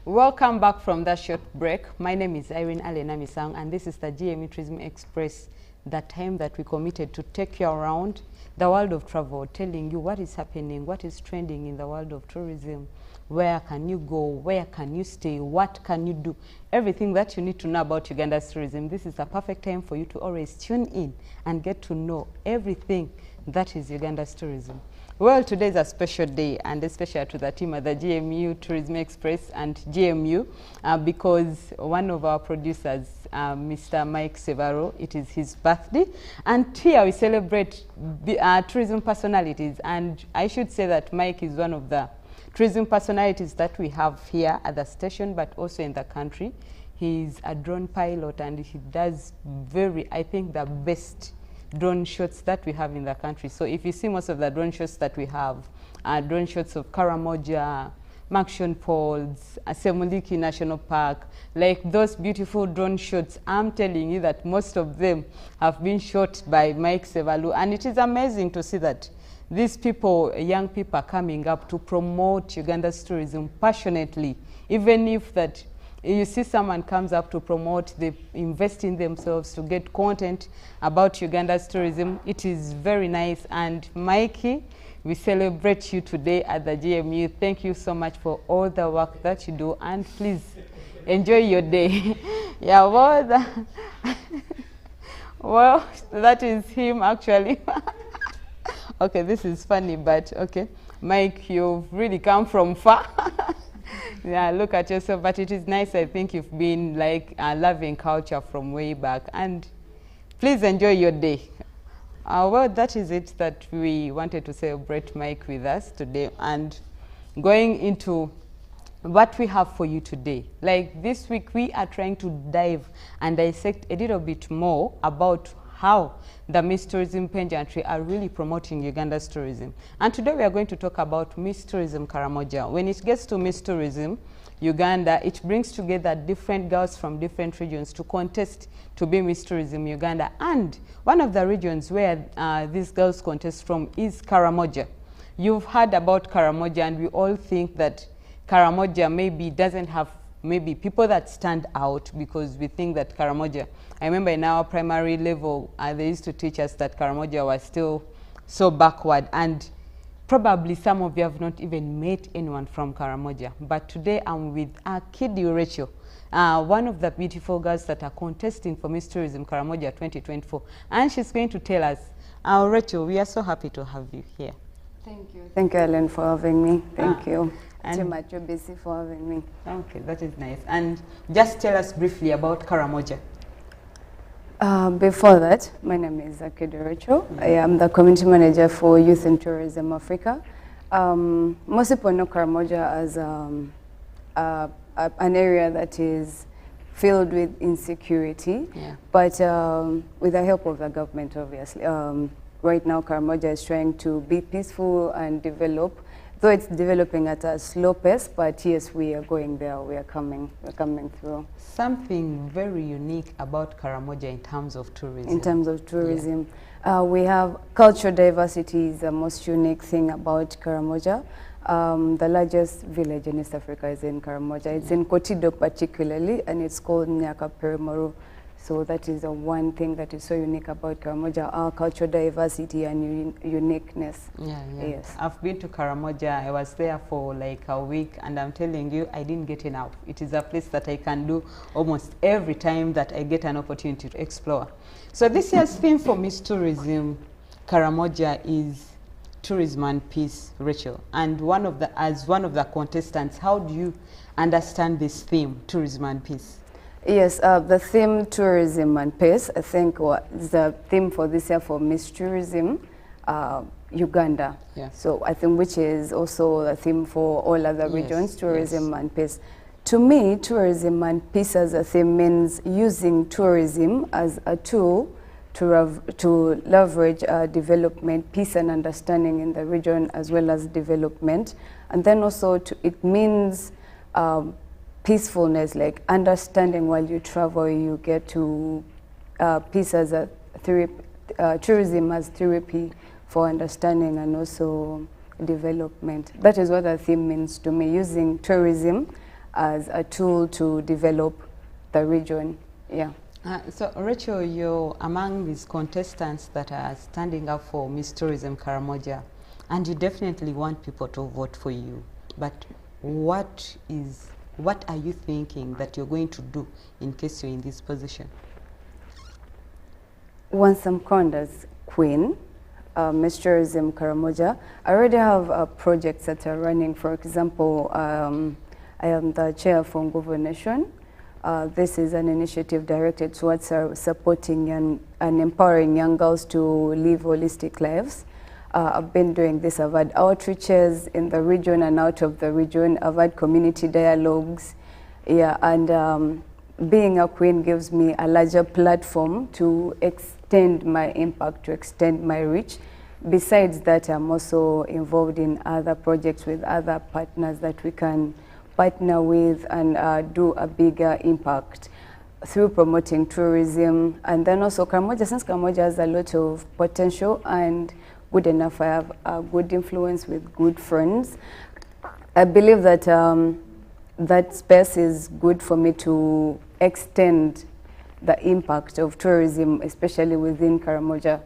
Welcome back from that short break. My name is Irene Allen Namisango, and this is the GME Tourism Express, the time that we committed to take you around the world of travel, telling you what is happening, what is trending in the world of tourism, Where can you go? Where can you stay? What can you do? Everything that you need to know about Uganda's tourism. This is a perfect time for you to always tune in and get to know everything that is Uganda's tourism. Well, today is a special day, and especially to the team at the GMU Tourism Express and GMU, because one of our producers, Mr. Mike Sevaro, it is his birthday, and here we celebrate tourism personalities. And I should say that Mike is one of the tourism personalities that we have here at the station, but also in the country. He's a drone pilot, and he does I think, the best drone shots that we have in the country. So if you see most of the drone shots that we have, drone shots of Karamoja, Maction Falls, Semuliki National Park, like those beautiful drone shots, I'm telling you that most of them have been shot by Mike Sevalu, and it is amazing to see that these people, young people, are coming up to promote Uganda's tourism passionately. Even if that you see someone comes up to promote, they invest in themselves to get content about Uganda's tourism. It is very nice. And Mikey, we celebrate you today at the GMU. Thank you so much for all the work that you do, and please enjoy your day. Yeah, well, well, that is him actually. Okay, this is funny, but okay. Mike, you've really come from far. Yeah, look at yourself, but it is nice. I think you've been like loving culture from way back, and please enjoy your day. Well, that is it that we wanted to celebrate Mike with us today, and going into what we have for you today. Like this week, we are trying to dive and dissect a little bit more about how the Miss Tourism pageantry are really promoting Uganda's tourism. And today we are going to talk about Miss Tourism Karamoja. When it gets to Miss Tourism Uganda, it brings together different girls from different regions to contest to be Miss Tourism Uganda. And one of the regions where these girls contest from is Karamoja. You've heard about Karamoja, and we all think that Karamoja maybe doesn't have maybe people that stand out, because we think that Karamoja, I remember in our primary level, they used to teach us that Karamoja was still so backward, and probably some of you have not even met anyone from Karamoja. But today I'm with Kidi Rachel, one of the beautiful girls that are contesting for Miss Tourism Karamoja 2024, and she's going to tell us. Rachel, we are so happy to have you here. Thank you. Thank you, Ellen, for having me. Thank you. Team at UBC for having me. Okay, that is nice. And just tell us briefly about Karamoja. Before that, my name is Kidi Rachel. I am the community manager for Youth and Tourism Africa. Most people know Karamoja as an area that is filled with insecurity, but with the help of the government, obviously. Right now, Karamoja is trying to be peaceful and develop, though it's developing at a slow pace, but yes, we are going there, we're coming through. Something very unique about Karamoja in terms of tourism. In terms of tourism, we have cultural diversity is the most unique thing about Karamoja. The largest village in East Africa is in Karamoja. It's in Kotido particularly, and it's called Nyakaperemoru. So that is the one thing that is so unique about Karamoja, our cultural diversity and uniqueness. Yes. I've been to Karamoja. I was there for like a week, and I'm telling you, I didn't get enough. It is a place that I can do almost every time that I get an opportunity to explore. So this year's theme for Miss Tourism Karamoja is Tourism and Peace, Rachel. And as one of the contestants, how do you understand this theme, Tourism and Peace? Yes, the theme Tourism and Peace, I think is the theme for this year for Miss Tourism Uganda. So I think which is also the theme for all other regions, Tourism and Peace. To me, Tourism and Peace as a theme means using tourism as a tool to leverage development, peace and understanding in the region, as well as development. And then also it means peacefulness, like understanding while you travel, you get to peace as a tourism as therapy for understanding and also development. That is what the theme means to me, using tourism as a tool to develop the region. So Rachel, you're among these contestants that are standing up for Miss Tourism Karamoja, and you definitely want people to vote for you. But what are you thinking that you're going to do in case you're in this position? Once I'm crowned as Queen, Miss Tourism Karamoja, I already have projects that are running. For example, I am the chair for Nguvu Nation. This is an initiative directed towards supporting and empowering young girls to live holistic lives. I've been doing this. I've had outreaches in the region and out of the region. I've had community dialogues. Yeah, and being a queen gives me a larger platform to extend my impact, to extend my reach. Besides that, I'm also involved in other projects with other partners that we can partner with and do a bigger impact through promoting tourism. And then also Karamoja, since Karamoja has a lot of potential and good enough, I have a good influence with good friends. I believe that that space is good for me to extend the impact of tourism, especially within Karamoja.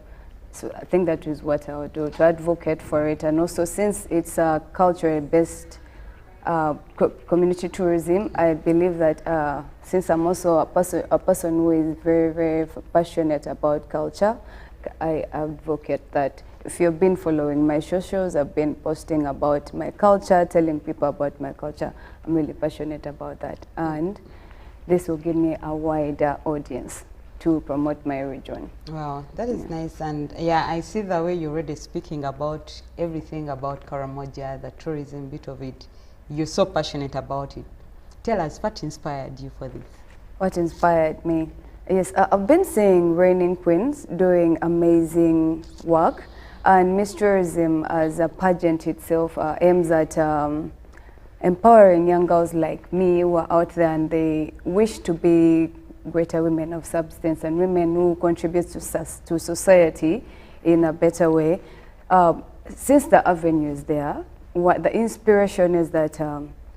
So I think that is what I would do, to advocate for it. And also, since it's a culture-based community tourism, I believe that since I'm also a person who is very, very passionate about culture, I advocate that. If you've been following my socials, I've been posting about my culture, telling people about my culture. I'm really passionate about that. And this will give me a wider audience to promote my region. Wow, that is nice. And yeah, I see the way you're already speaking about everything about Karamoja, the tourism bit of it. You're so passionate about it. Tell us, what inspired you for this? What inspired me? Yes, I've been seeing reigning queens doing amazing work. And Miss Tourism as a pageant itself aims at empowering young girls like me who are out there and they wish to be greater women of substance and women who contribute to society in a better way. Since the avenue is there, what the inspiration is that,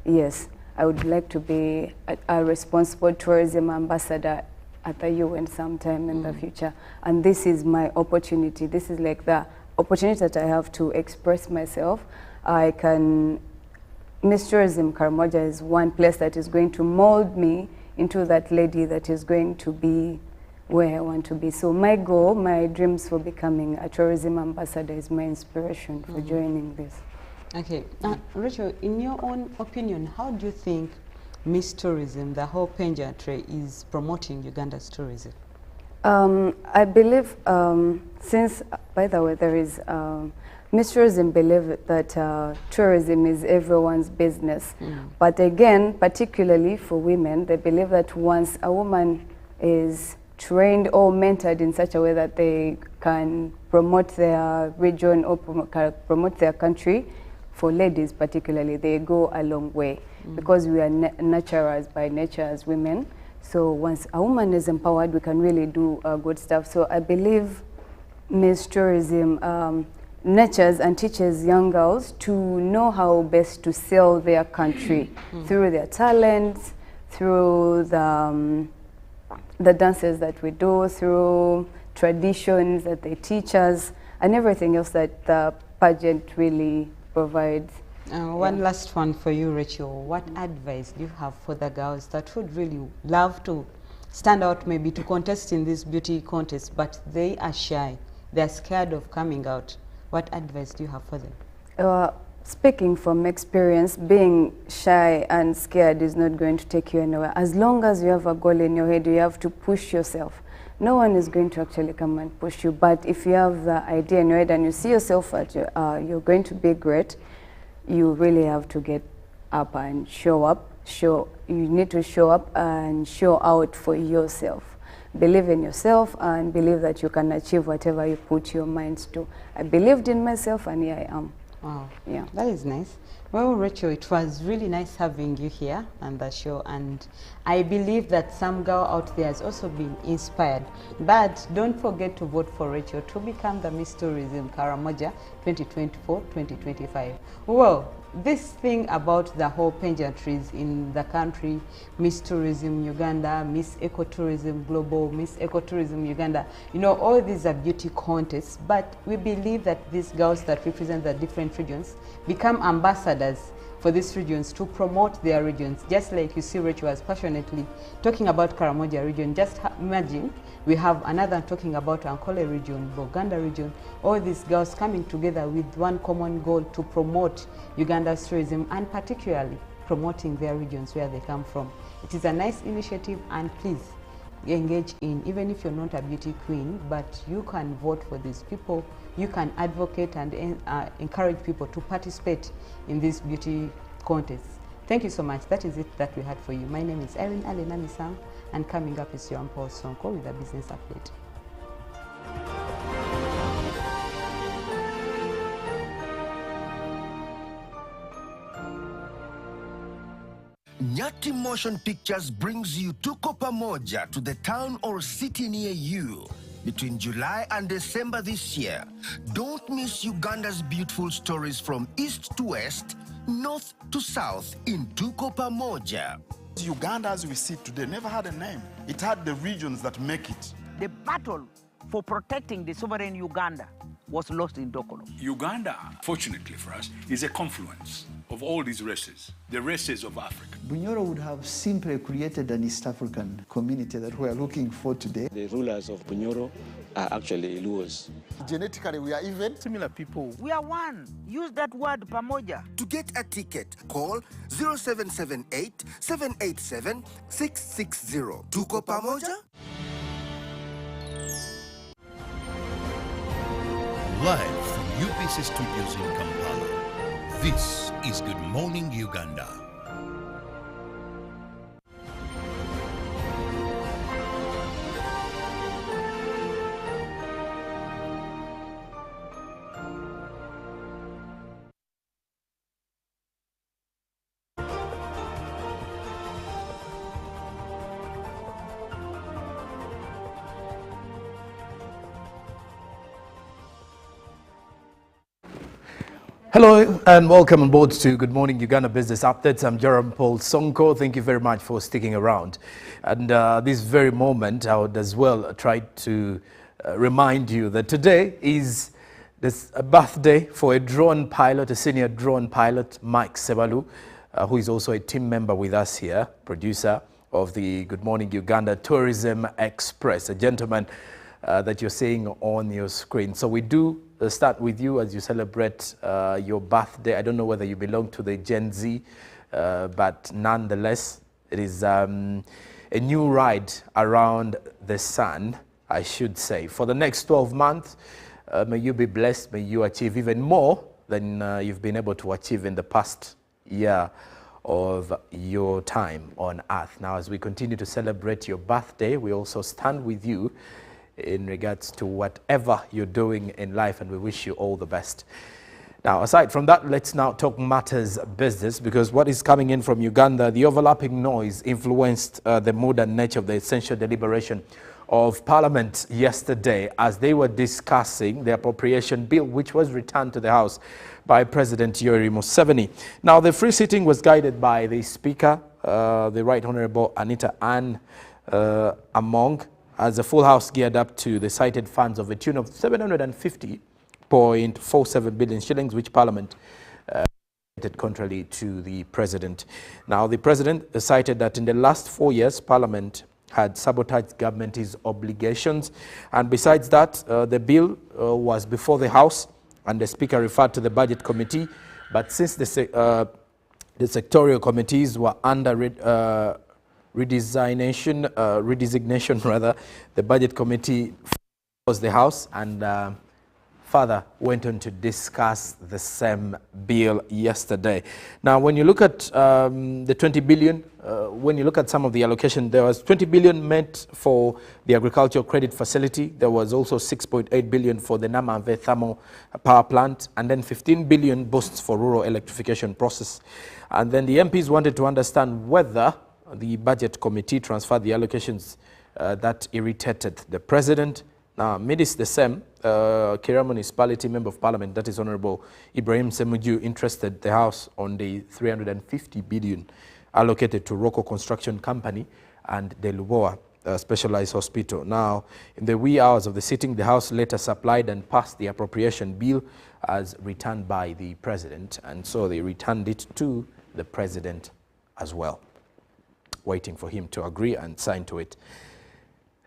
yes, I would like to be a responsible tourism ambassador at the UN sometime in the future. And this is my opportunity. This is like the opportunity that I have to express myself. Miss Tourism Karamoja is one place that is going to mold me into that lady that is going to be where I want to be. So my goal, my dreams for becoming a tourism ambassador is my inspiration for joining this. Okay, Rachel, in your own opinion, how do you think Miss Tourism, the whole pageantry, is promoting Uganda's tourism? I believe, since, by the way, there is, Miss Tourism believe that tourism is everyone's business. But again, particularly for women, they believe that once a woman is trained or mentored in such a way that they can promote their region or promote their country, for ladies particularly, they go a long way because we are nurturers by nature as women. So once a woman is empowered, we can really do good stuff. So I believe Miss Tourism nurtures and teaches young girls to know how best to sell their country through their talents, through the dances that we do, through traditions that they teach us, and everything else that the pageant really provides. One last one for you, Rachel. What advice do you have for the girls that would really love to stand out, maybe to contest in this beauty contest, but they are shy, they're scared of coming out? What advice do you have for them? Speaking from experience, being shy and scared is not going to take you anywhere. As long as you have a goal in your head, you have to push yourself. No one is going to actually come and push you, but if you have the idea in your head and you see yourself that you're going to be great, you really have to get up and show up. You need to show up and show out for yourself. Believe in yourself and believe that you can achieve whatever you put your minds to. I believed in myself and here I am. Wow, yeah, that is nice. Well, Rachel, it was really nice having you here on the show, and I believe that some girl out there has also been inspired. But don't forget to vote for Rachel to become the Miss Tourism Karamoja 2024-2025. Well, this thing about the whole pageantries in the country, Miss Tourism Uganda, Miss Ecotourism Global, Miss Ecotourism Uganda, you know, all these are beauty contests, but we believe that these girls that represent the different regions become ambassadors for these regions to promote their regions. Just like you see Rachel was passionately talking about Karamoja region, just imagine we have another talking about Ankole region, Buganda region, all these girls coming together with one common goal to promote Uganda's tourism and particularly promoting their regions where they come from. It is a nice initiative, and please engage in, even if you're not a beauty queen, but you can vote for these people, you can advocate and encourage people to participate in these beauty contests. Thank you so much. That is it that we had for you. My name is Erin Alenamisang, and coming up is your Paul Sonko with a business update. Nyati Motion Pictures brings you Tuko Pamoja to the town or city near you between July and December this year. Don't miss Uganda's beautiful stories from east to west, north to south in Tuko Pamoja. Uganda, as we see today, never had a name. It had the regions that make it. The battle for protecting the sovereign Uganda was lost in Dokolo. Uganda, fortunately for us, is a confluence of all these races, the races of Africa. Bunyoro would have simply created an East African community that we are looking for today. The rulers of Bunyoro are actually Luos. Genetically, we are even Similar people. We are one. Use that word, Pamoja. To get a ticket, call 0778 787 660. Tuko Pamoja? Live from UBC Studios in Kampala, this is Good Morning Uganda. Hello and welcome on board to Good Morning Uganda Business Updates. I'm Jerome Paul Sonko. Thank you very much for sticking around. And this very moment, I would as well try to remind you that today is a birthday for a drone pilot, a senior drone pilot, Mike Sebalu, who is also a team member with us here, producer of the Good Morning Uganda Tourism Express, a gentleman that you're seeing on your screen. So we do start with you as you celebrate your birthday. I don't know whether you belong to the Gen Z, but nonetheless, it is a new ride around the sun, I should say. For the next 12 months, may you be blessed, may you achieve even more than you've been able to achieve in the past year of your time on Earth. Now, as we continue to celebrate your birthday, we also stand with you in regards to whatever you're doing in life, and we wish you all the best. Now, aside from that, let's now talk matters business, because what is coming in from Uganda, the overlapping noise influenced the mood and nature of the essential deliberation of Parliament yesterday as they were discussing the appropriation bill, which was returned to the House by President Yoweri Museveni. Now, the free sitting was guided by the Speaker, the Right Honourable Anita Ann Among, as the full House geared up to the cited funds of a tune of 750.47 billion shillings, which Parliament contrary to the President. Now, the President cited that in the last 4 years, Parliament had sabotaged government's obligations, and besides that, the bill was before the House, and the Speaker referred to the Budget Committee, but since the sectorial committees were under redesignation, the Budget Committee was the House, and further went on to discuss the same bill yesterday. Now, when you look at the 20 billion, when you look at some of the allocation, there was 20 billion meant for the agricultural credit facility. There was also 6.8 billion for the Namave thermal power plant, and then 15 billion boosts for rural electrification process. And then the MPs wanted to understand whether the Budget Committee transferred the allocations that irritated the President. Now, amidst the same, Kira Municipality Member of Parliament, that is Honourable Ibrahim Semuju, interested the House on the 350 billion allocated to Rocco Construction Company and the Luboa Specialized Hospital. Now, in the wee hours of the sitting, the House later supplied and passed the appropriation bill as returned by the President, and so they returned it to the president as well, waiting for him to agree and sign to it.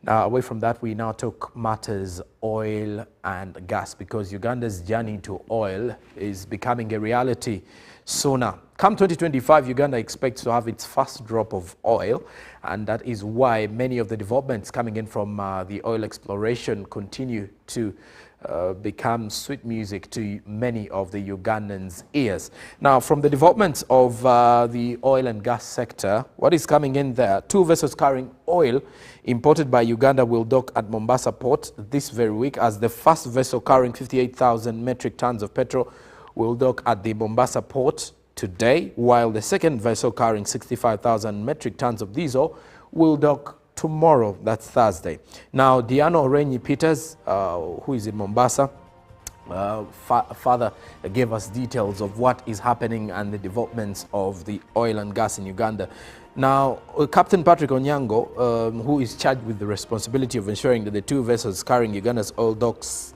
Now, away from that, we now talk matters oil and gas, because Uganda's journey to oil is becoming a reality sooner. Come 2025, Uganda expects to have its first drop of oil, and that is why many of the developments coming in from the oil exploration continue to become sweet music to many of the Ugandans' ears. Now, from the developments of the oil and gas sector, what is coming in there? 2 vessels carrying oil imported by Uganda will dock at Mombasa port this very week, as the first vessel carrying 58,000 metric tons of petrol will dock at the Mombasa port today, while the second vessel carrying 65,000 metric tons of diesel will dock tomorrow, that's Thursday. Now, Diano Orenyi Peters, who is in Mombasa, father gave us details of what is happening and the developments of the oil and gas in Uganda. Now, Captain Patrick Onyango, who is charged with the responsibility of ensuring that the 2 vessels carrying Uganda's oil docks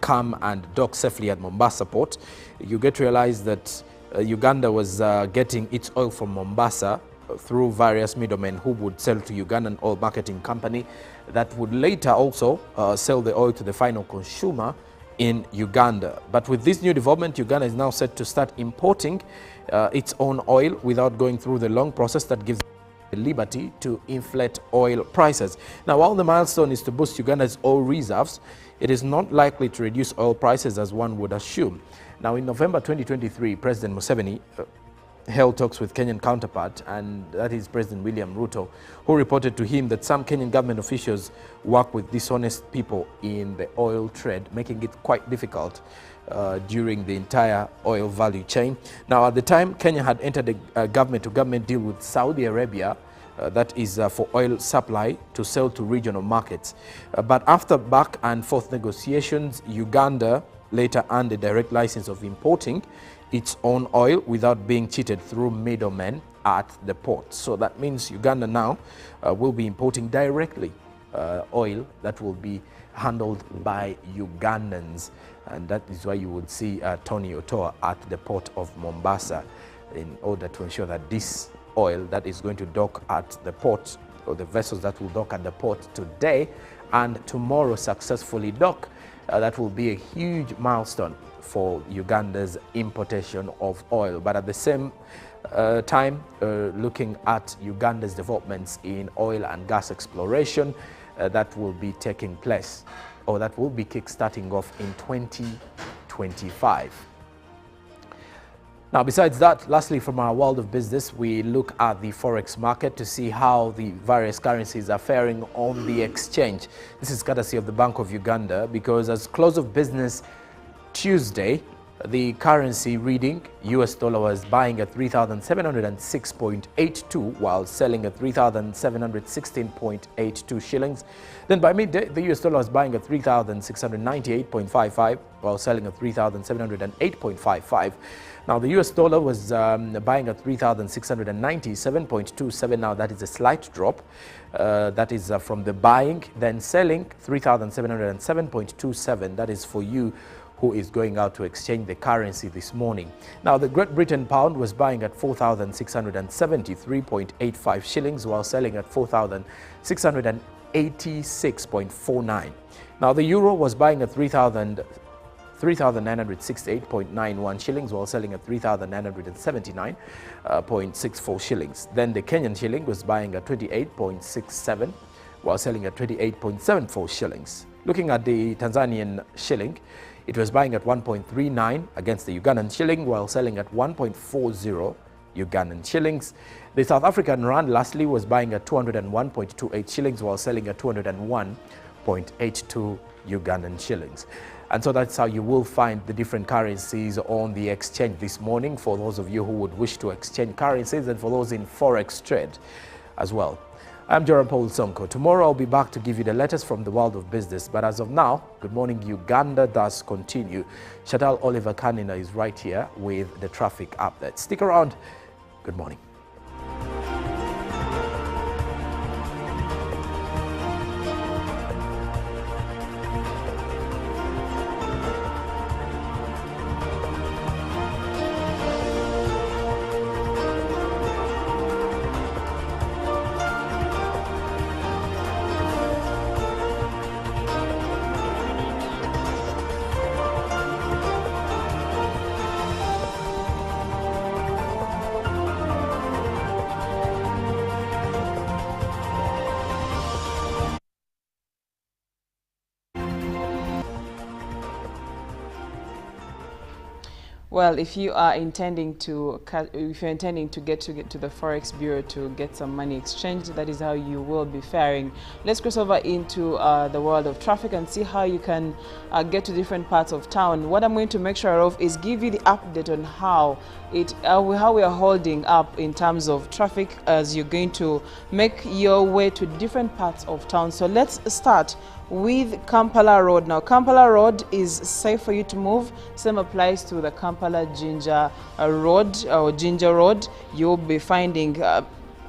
come and dock safely at Mombasa port. You get to realize that Uganda was getting its oil from Mombasa through various middlemen who would sell to Ugandan oil marketing company that would later also sell the oil to the final consumer in Uganda. But with this new development, Uganda is now set to start importing its own oil without going through the long process that gives the liberty to inflate oil prices. Now, while the milestone is to boost Uganda's oil reserves, it is not likely to reduce oil prices as one would assume. Now, in November 2023, President Museveni held talks with Kenyan counterpart, and that is President William Ruto, who reported to him that some Kenyan government officials work with dishonest people in the oil trade, making it quite difficult during the entire oil value chain. Now, at the time, Kenya had entered a government-to-government deal with Saudi Arabia, that is for oil supply to sell to regional markets. But after back and forth negotiations, Uganda later earned a direct license of importing its own oil without being cheated through middlemen at the port. So that means Uganda now will be importing directly oil that will be handled by Ugandans. And that is why you would see Tony Otoa at the port of Mombasa in order to ensure that this oil that is going to dock at the port, or the vessels that will dock at the port today and tomorrow successfully dock, that will be a huge milestone for Uganda's importation of oil. But at the same time, looking at Uganda's developments in oil and gas exploration that will be taking place, or that will be kick-starting off in 2025. Now, besides that, lastly, from our world of business, we look at the forex market to see how the various currencies are faring on the exchange. This is courtesy of the Bank of Uganda, because as close of business Tuesday, the currency reading, US dollar was buying at 3,706.82 while selling at 3,716.82 shillings. Then by midday, the US dollar was buying at 3,698.55 while selling at 3,708.55. Now, the US dollar was buying at 3,697.27. Now, that is a slight drop. That is from the buying. Then selling 3,707.27. That is for you who is going out to exchange the currency this morning. Now, the Great Britain pound was buying at 4,673.85 shillings while selling at 4,686.49. Now, the euro was buying at 3,968.91 shillings while selling at 3,979.64 shillings. Then the Kenyan shilling was buying at 28.67 while selling at 28.74 shillings. Looking at the Tanzanian shilling, it was buying at 1.39 against the Ugandan shilling while selling at 1.40 Ugandan shillings. The South African rand, lastly, was buying at 201.28 shillings while selling at 201.82 Ugandan shillings. And so that's how you will find the different currencies on the exchange this morning for those of you who would wish to exchange currencies and for those in forex trade as well. I'm Joram Paul Sonko. Tomorrow I'll be back to give you the latest from the world of business. But as of now, Good Morning Uganda does continue. Chantal Oliver Kanina is right here with the traffic update. Stick around. Good morning. Well, if you are intending to get to the Forex Bureau to get some money exchanged, that is how you will be faring. Let's cross over into the world of traffic and see how you can get to different parts of town. What I'm going to make sure of is give you the update on how we are holding up in terms of traffic as you're going to make your way to different parts of town. So let's start with Kampala Road. Now, Kampala Road is safe for you to move. Same applies to the Kampala Ginger Road or Ginger Road. You'll be finding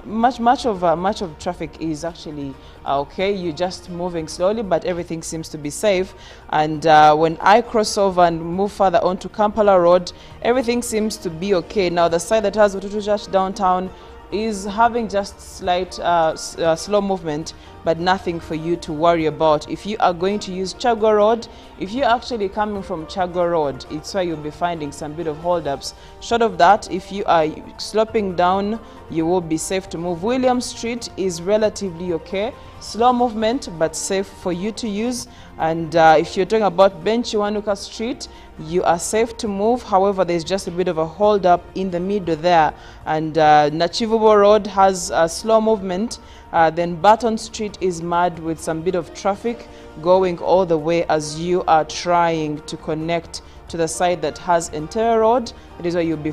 much of traffic is actually okay. You're just moving slowly, but everything seems to be safe. And when I cross over and move further onto Kampala Road, everything seems to be okay. Now, the side that has Watutu Church downtown is having just slight slow movement, but nothing for you to worry about. If you are going to use Chagwa Road, if you're actually coming from Chagwa Road, it's where you'll be finding some bit of holdups. Short of that, if you are sloping down, you will be safe to move. William Street is relatively okay. Slow movement, but safe for you to use. And if you're talking about Benchiwanuka Street, you are safe to move. However, there's just a bit of a hold up in the middle there. And Nachivubo Road has a slow movement. Then Barton Street is mad with some bit of traffic going all the way as you are trying to connect to the side that has Entire Road. That is where you'll be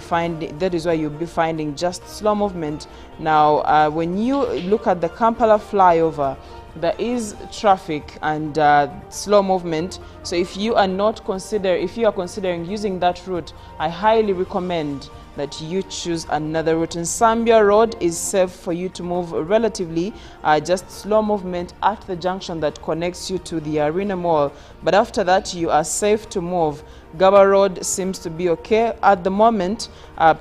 finding just slow movement. Now, when you look at the Kampala flyover, there is traffic and slow movement. So if you are considering using that route, I highly recommend that you choose another route. And Sambia Road is safe for you to move relatively, just slow movement at the junction that connects you to the Arena Mall. But after that, you are safe to move. Gaba Road seems to be okay at the moment.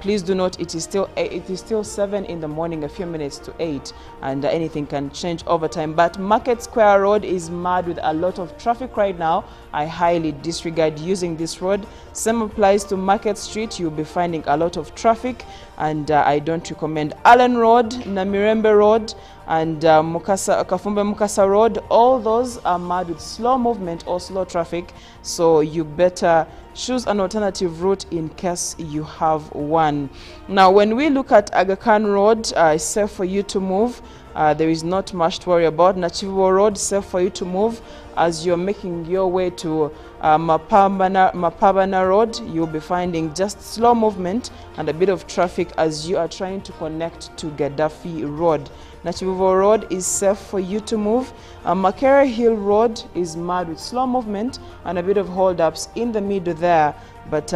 Please do note it is still 7 in the morning, a few minutes to 8, and anything can change over time. But Market Square Road is mad with a lot of traffic right now. I highly disregard using this road. Same applies to Market Street. You'll be finding a lot of traffic, and I don't recommend Allen Road, Namirembe Road, and Kafumbe Mukasa Road. All those are mad with slow movement or slow traffic, so you better choose an alternative route in case you have one. Now, when we look at Aga Khan Road, it's safe for you to move. There is not much to worry about. Nachivo Road, safe for you to move. As you're making your way to Mapabana Road, you'll be finding just slow movement and a bit of traffic as you are trying to connect to Gaddafi Road. Nachivo Road is safe for you to move. Makere Hill Road is mad with slow movement and a bit of holdups in the middle there, but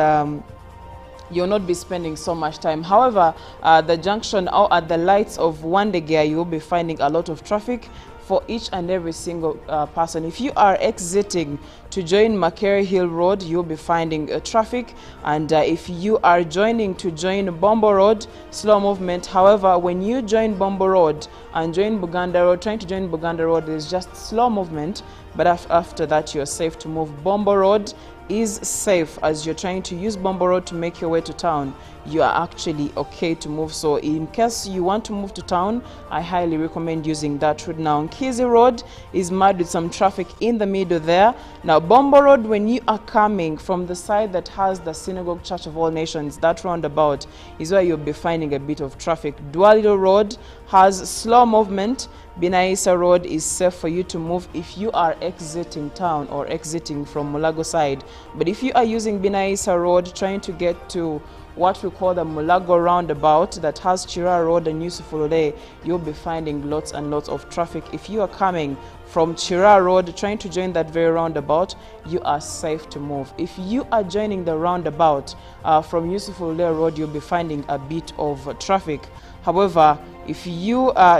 you'll not be spending so much time. However, the junction or at the lights of Wandegea, you'll be finding a lot of traffic for each and every single person. If you are exiting to join Makere Hill Road, you'll be finding traffic. And if you are joining Bombo Road, slow movement. However, when you join Bombo Road and join Buganda Road, trying to join Buganda Road, there's just slow movement. But after that, you're safe to move. Bombo Road is safe as you're trying to use Bombo Road to make your way to town. You are actually okay to move. So in case you want to move to town, I highly recommend using that route. Now, Nkizi Road is mad with some traffic in the middle there. Now, Bombo Road, when you are coming from the side that has the Synagogue Church of All Nations, that roundabout is where you'll be finding a bit of traffic. Dualito Road has slow movement. Binaisa Road is safe for you to move if you are exiting town or exiting from Mulago side. But if you are using Binaisa Road trying to get to what we call the Mulago roundabout that has Chira Road and Yusufulode, you'll be finding lots and lots of traffic. If you are coming from Chira Road trying to join that very roundabout, you are safe to move. If you are joining the roundabout from Yusufulode Road, you'll be finding a bit of traffic. However, if you are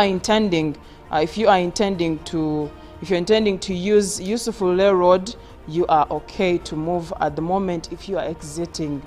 intending to use Yusufulode Road, you are okay to move at the moment. If you are exiting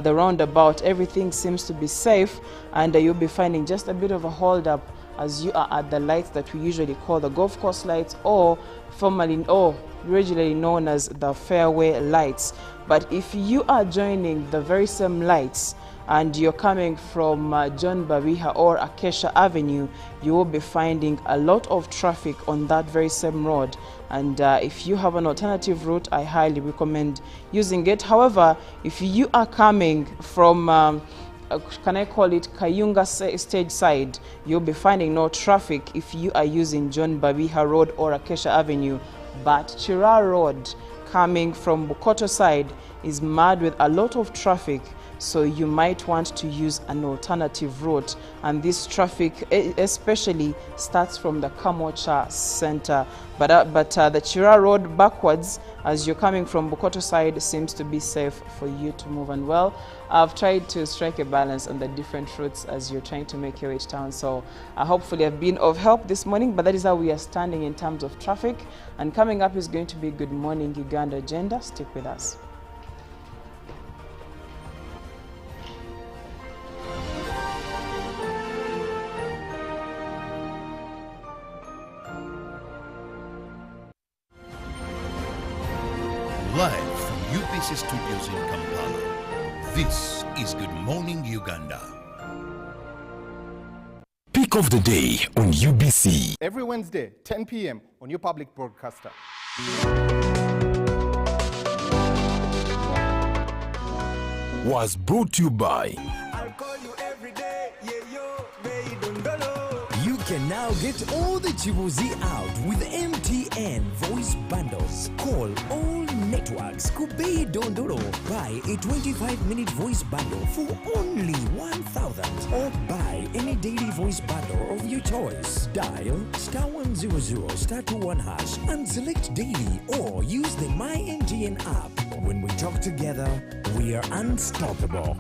the roundabout, everything seems to be safe, and you'll be finding just a bit of a hold up as you are at the lights that we usually call the golf course lights, or regularly known as the fairway lights. But if you are joining the very same lights and you're coming from John Babiha or Acacia Avenue, you will be finding a lot of traffic on that very same road. And if you have an alternative route, I highly recommend using it. However, if you are coming from can I call it Kayunga stage side, you'll be finding no traffic if you are using John Babiha Road or Acacia Avenue. But Chira Road coming from Bukoto side is mad with a lot of traffic, so you might want to use an alternative route. And this traffic especially starts from the Kamocha center. But the Chira Road backwards, as you're coming from Bukoto side, seems to be safe for you to move. And well, I've tried to strike a balance on the different routes as you're trying to make your way to town. So hopefully I've been of help this morning, but that is how we are standing in terms of traffic. And coming up is going to be Good Morning Uganda agenda. Stick with us. Live from UBC Studios in Kampala, this is Good Morning Uganda. Pick of the day on UBC. Every Wednesday, 10 p.m. on your public broadcaster. Was brought to you by You can now get all the Chibuzi out with MTN voice bundles. Call all networks. Kubei Dondoro. Buy a 25-minute voice bundle for only 1,000 or buy any daily voice bundle of your choice. Dial *100 *21# and select daily or use the My MTN app. When we talk together, we are unstoppable.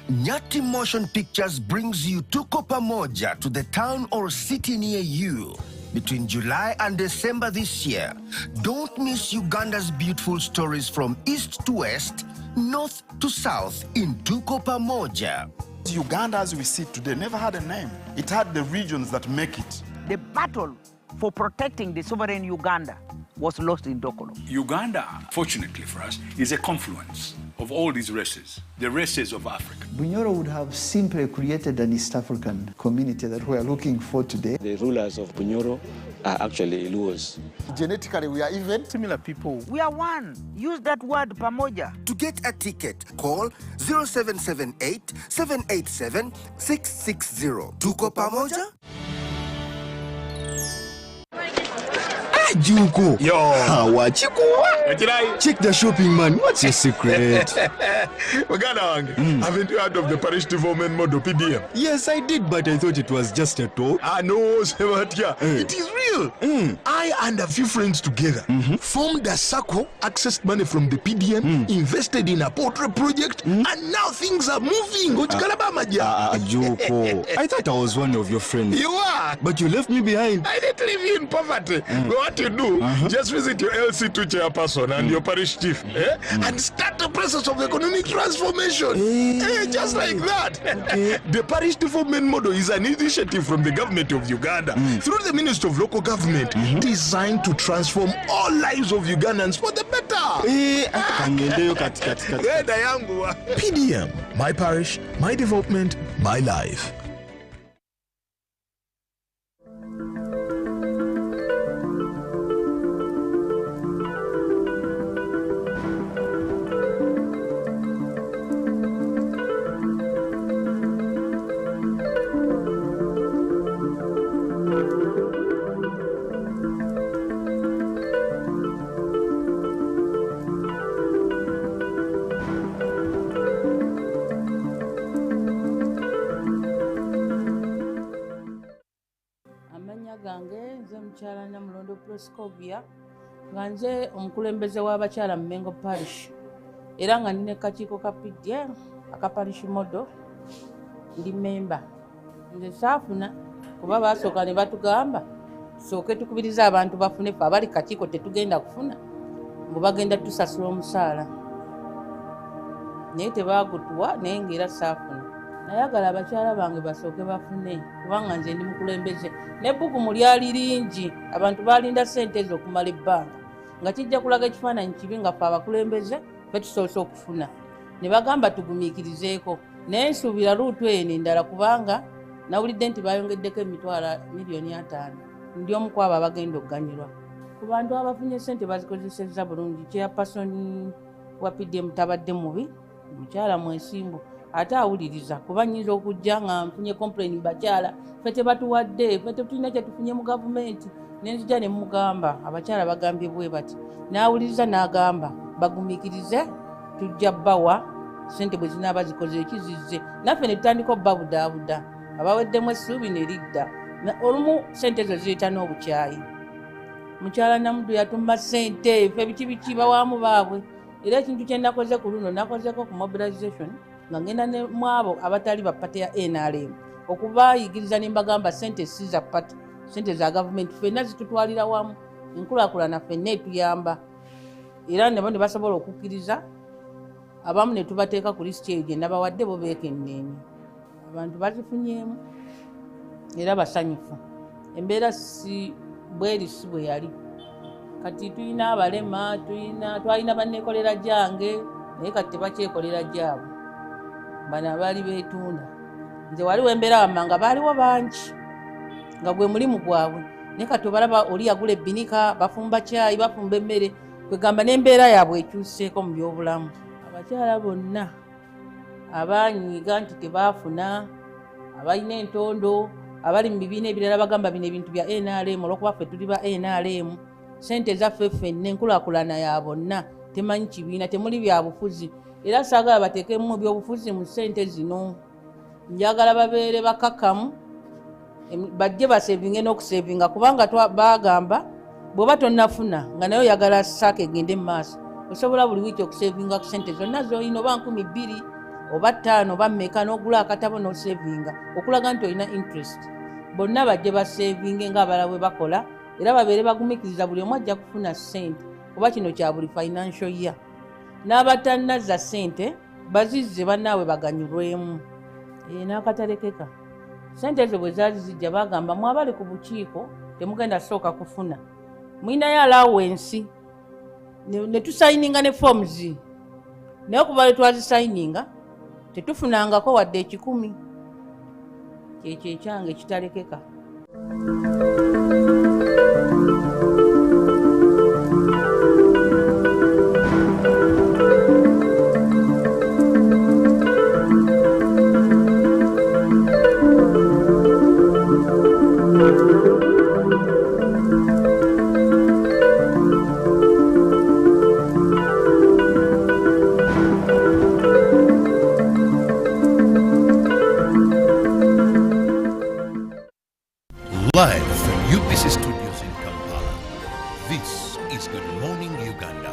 Nyati Motion Pictures brings you Tuko Pamoja to the town or city near you. Between July and December this year, don't miss Uganda's beautiful stories from east to west, north to south in Tuko Pamoja. Uganda as we see it today never had a name. It had the regions that make it. The battle for protecting the sovereign Uganda was lost in Dokolo. Uganda, fortunately for us, is a confluence of all these races, the races of Africa. Bunyoro would have simply created an East African community that we are looking for today. The rulers of Bunyoro are actually Luos. Genetically, we are even Similar people. We are one. Use that word pamoja. To get a ticket, call 0778 787 660. Tuko Pamoja? Juko. Yo. Check the shopping, man. What's your secret? Haven't you heard of the parish development model PDM? Yes, I did, but I thought it was just a talk. No, Sebatia. It is real. I and a few friends together formed a circle, accessed money from the PDM, invested in a portrait project, and now things are moving. Juko. I thought I was one of your friends. You are. But you left me behind. I didn't leave you in poverty. What you do, just visit your LC2 chairperson and your parish chief and start the process of economic transformation. Just like that. The parish development model is an initiative from the government of Uganda through the Ministry of Local Government designed to transform all lives of Ugandans for the better. PDM, my parish, my development, my life. Proscovia nga nze omukulembeze w'abakyala mu Mengo Parish era nga nine kakiiko ka PDM aka parish model ndi memba nze saafuna kuba basooka ne batugamba sooke tukubiriza abantu bafune fe abali kakiiko tetugenda kufuna mbu bagenda tusasula omusaala naye tebagutuwa naye ngaera saafuna nayagala abakyala bange basooke bafune kubanga nze ndi mukulembeze n'ebbugumu lyali lingi abantu balinda ssente ezo okumala ebbanga nga kijja kulaga ekifaananyi kibi nga ffe abakulembeze fe tusoose okufuna ne bagamba tugumiikirizeeko naye nsuubira luutu eno endala kubanga nawulidde nti bayongeddeko emitwalo miliyoni 5 ndi omu ku abo abagenda okuganyulwa ku bantu abafunye ssente bazikozesezza bulungi chairpersoni wa PDM tabadde mubi mukyala mwesimbu ate awuliriza kuba nnyinza okujja nga nfunye complain bakyala ffe tebatuwadde ffe tetulina kye tufunye mu gavumenti nenzija ne mugamba abakyala bagambye bwe bati n'awuliriza n'agamba bagumiikirize tujja bbawa ssente bwe zinaaba zikoze ekizizze naffe ne tutandika obbabudaabuda abaweddemu essuubi ne lidda olumu ssente ezo zireeta n'obukyayi mukyala Namuddu yatuma ssente ffe biki bawaamu baabwe era ekintu kye nakoze ku luno nakozeko ku mobilization nga ngenda ne mu abo abatali ba pate ya NRM okubayigiriza ne mbagamba ssente si za pate ssente za gavumenti ffenna zitutwalira wamu enkulaakulana ffenna etuyamba era nabo ne basobola okukkiriza abamu ne tubateeka ku lisiti eyo gye nabawadde bo beekenneenye abantu bazifunyemu era basanyufu embeera si bweri si bwe yali kati tulina abalema twalina banneekolera gyange naye kati tebakyekolera gyabwe bano abaali beetunda nze waliwo embeera wammanga baaliwo bangi nga gwe mulimu gwabwe naye kati obalaba oli yagula ebbinika bafumba cyayi bafumba emmere kwegamba n'embeera yaabwe ekyuseeko mu byobulamu abakyala bonna abanyiiga nti tebaafuna abalina entondo abali mu bibiina ebirala bagamba bino ebintu bya NRM olwokuba ffe tuli ba NRM ssente zaffe ffenna enkulaakulana ya bonna temanyi kibiina temuli bya bufuzi era saagala bateekemu ebyobufuzi mu ssente zino njagala babeere bakakkamu bajje basevinge n'okusevinga kubanga bagamba bw'oba tonnafuna nga naye oyagala saaka egende mu maaso osobola buli wiiki okusevinga ku ssente zonna z'olina oba 2,000 oba 5 oba mmeka n'ogula akatabo n'osevinga okulaga nti olina interest bonna bajje basevinge ng'abalala bwe bakola era babeere bagumikiriza buli omu ajja kufuna ssente kuba kino kya buli financial year n'abatannazza ssente bazizze bannaabwe baganyulwemu n'akatalekeka ssente ezo bwe zaali zijja bagamba mwabali ku bukiiko temugenda sooka kufuna mwinayo allowance ne tusayininga ne forms naye okuva lwe twazisayininga tetufunangako wadde 10 kyekyo ekyange kitalekeka. Live from UPC Studios in Kampala, this is Good Morning Uganda.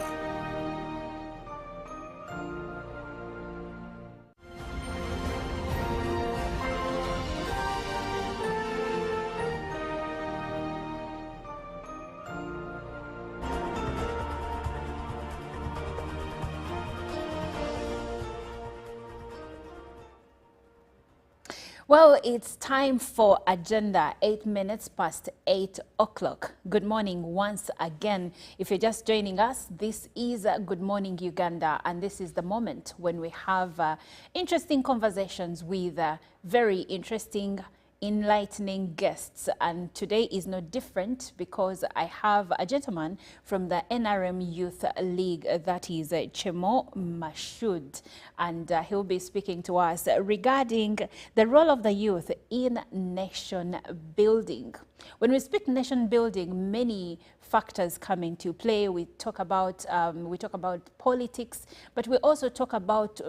Well, it's time for Agenda, 8 minutes past 8 o'clock. Good morning once again. If you're just joining us, this is Good Morning Uganda, and this is the moment when we have interesting conversations with very interesting, enlightening guests. And today is no different because I have a gentleman from the NRM Youth League, that is Chemo Mashud, and he'll be speaking to us regarding the role of the youth in nation building. When we speak nation building, many factors come into play. We talk about politics, but we also talk about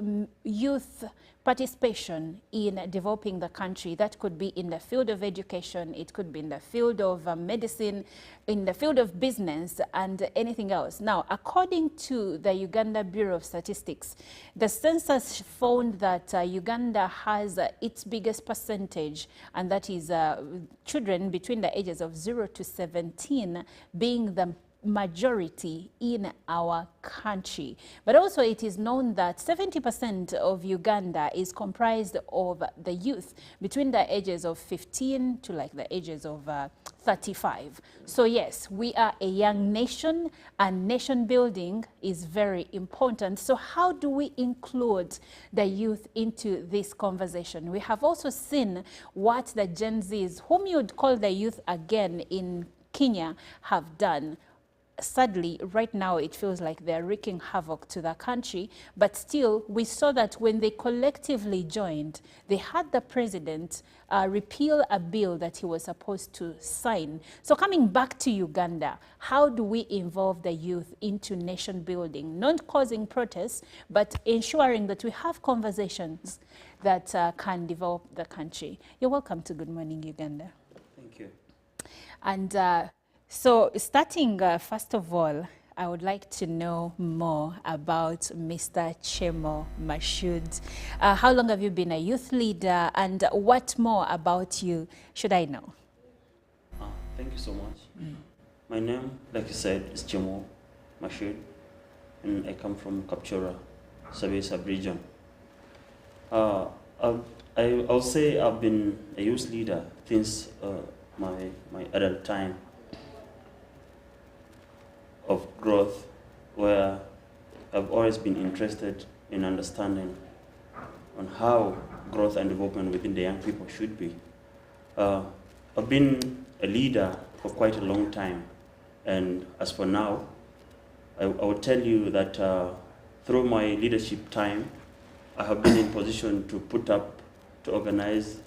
youth participation in developing the country. That could be in the field of education, it could be in the field of medicine, in the field of business, and anything else. Now, according to the Uganda Bureau of Statistics, the census found that Uganda has its biggest percentage, and that is children between the ages of 0 to 17 being the majority in our country. But also it is known that 70% of Uganda is comprised of the youth between the ages of 15 to like the ages of 35. So yes, we are a young nation, and nation building is very important. So how do we include the youth into this conversation? We have also seen what the Gen Zs, whom you would call the youth again in Kenya, have done. Sadly, right now it feels like they're wreaking havoc to the country, but still we saw that when they collectively joined, they had the president repeal a bill that he was supposed to sign. So coming back to Uganda, how do we involve the youth into nation building, not causing protests, but ensuring that we have conversations that can develop the country? You're welcome to Good Morning Uganda. Thank you. And so starting, first of all, I would like to know more about Mr. Chemo Mashood. How long have you been a youth leader, and what more about you should I know? Thank you so much. My name, like you said, is Chemo Mashood, and I come from Kapchora, Sabay sub-region. I'll say I've been a youth leader since my adult time of growth, where I've always been interested in understanding on how growth and development within the young people should be. I've been a leader for quite a long time, and as for now, I will tell you that through my leadership time, I have been in position to organize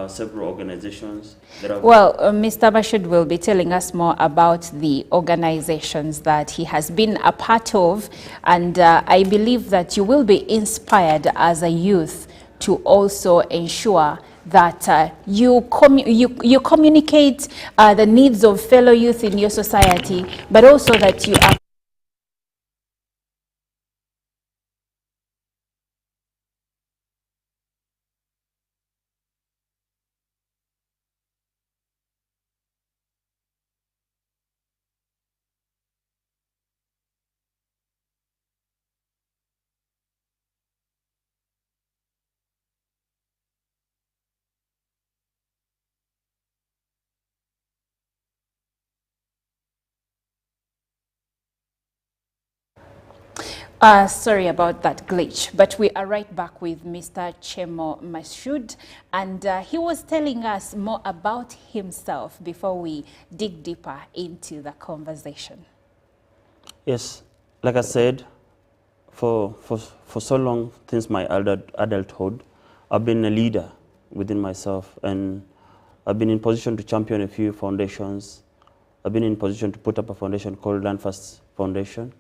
several organizations that have... Well, Mr. Mashood will be telling us more about the organizations that he has been a part of, and I believe that you will be inspired as a youth to also ensure that you communicate the needs of fellow youth in your society, but also that you are sorry about that glitch, but we are right back with Mr. Chemo Mashood, and he was telling us more about himself before we dig deeper into the conversation. Yes, like I said, for so long, since my adulthood, I've been a leader within myself, and I've been in position to champion a few foundations. I've been in position to put up a foundation called Land First Foundation.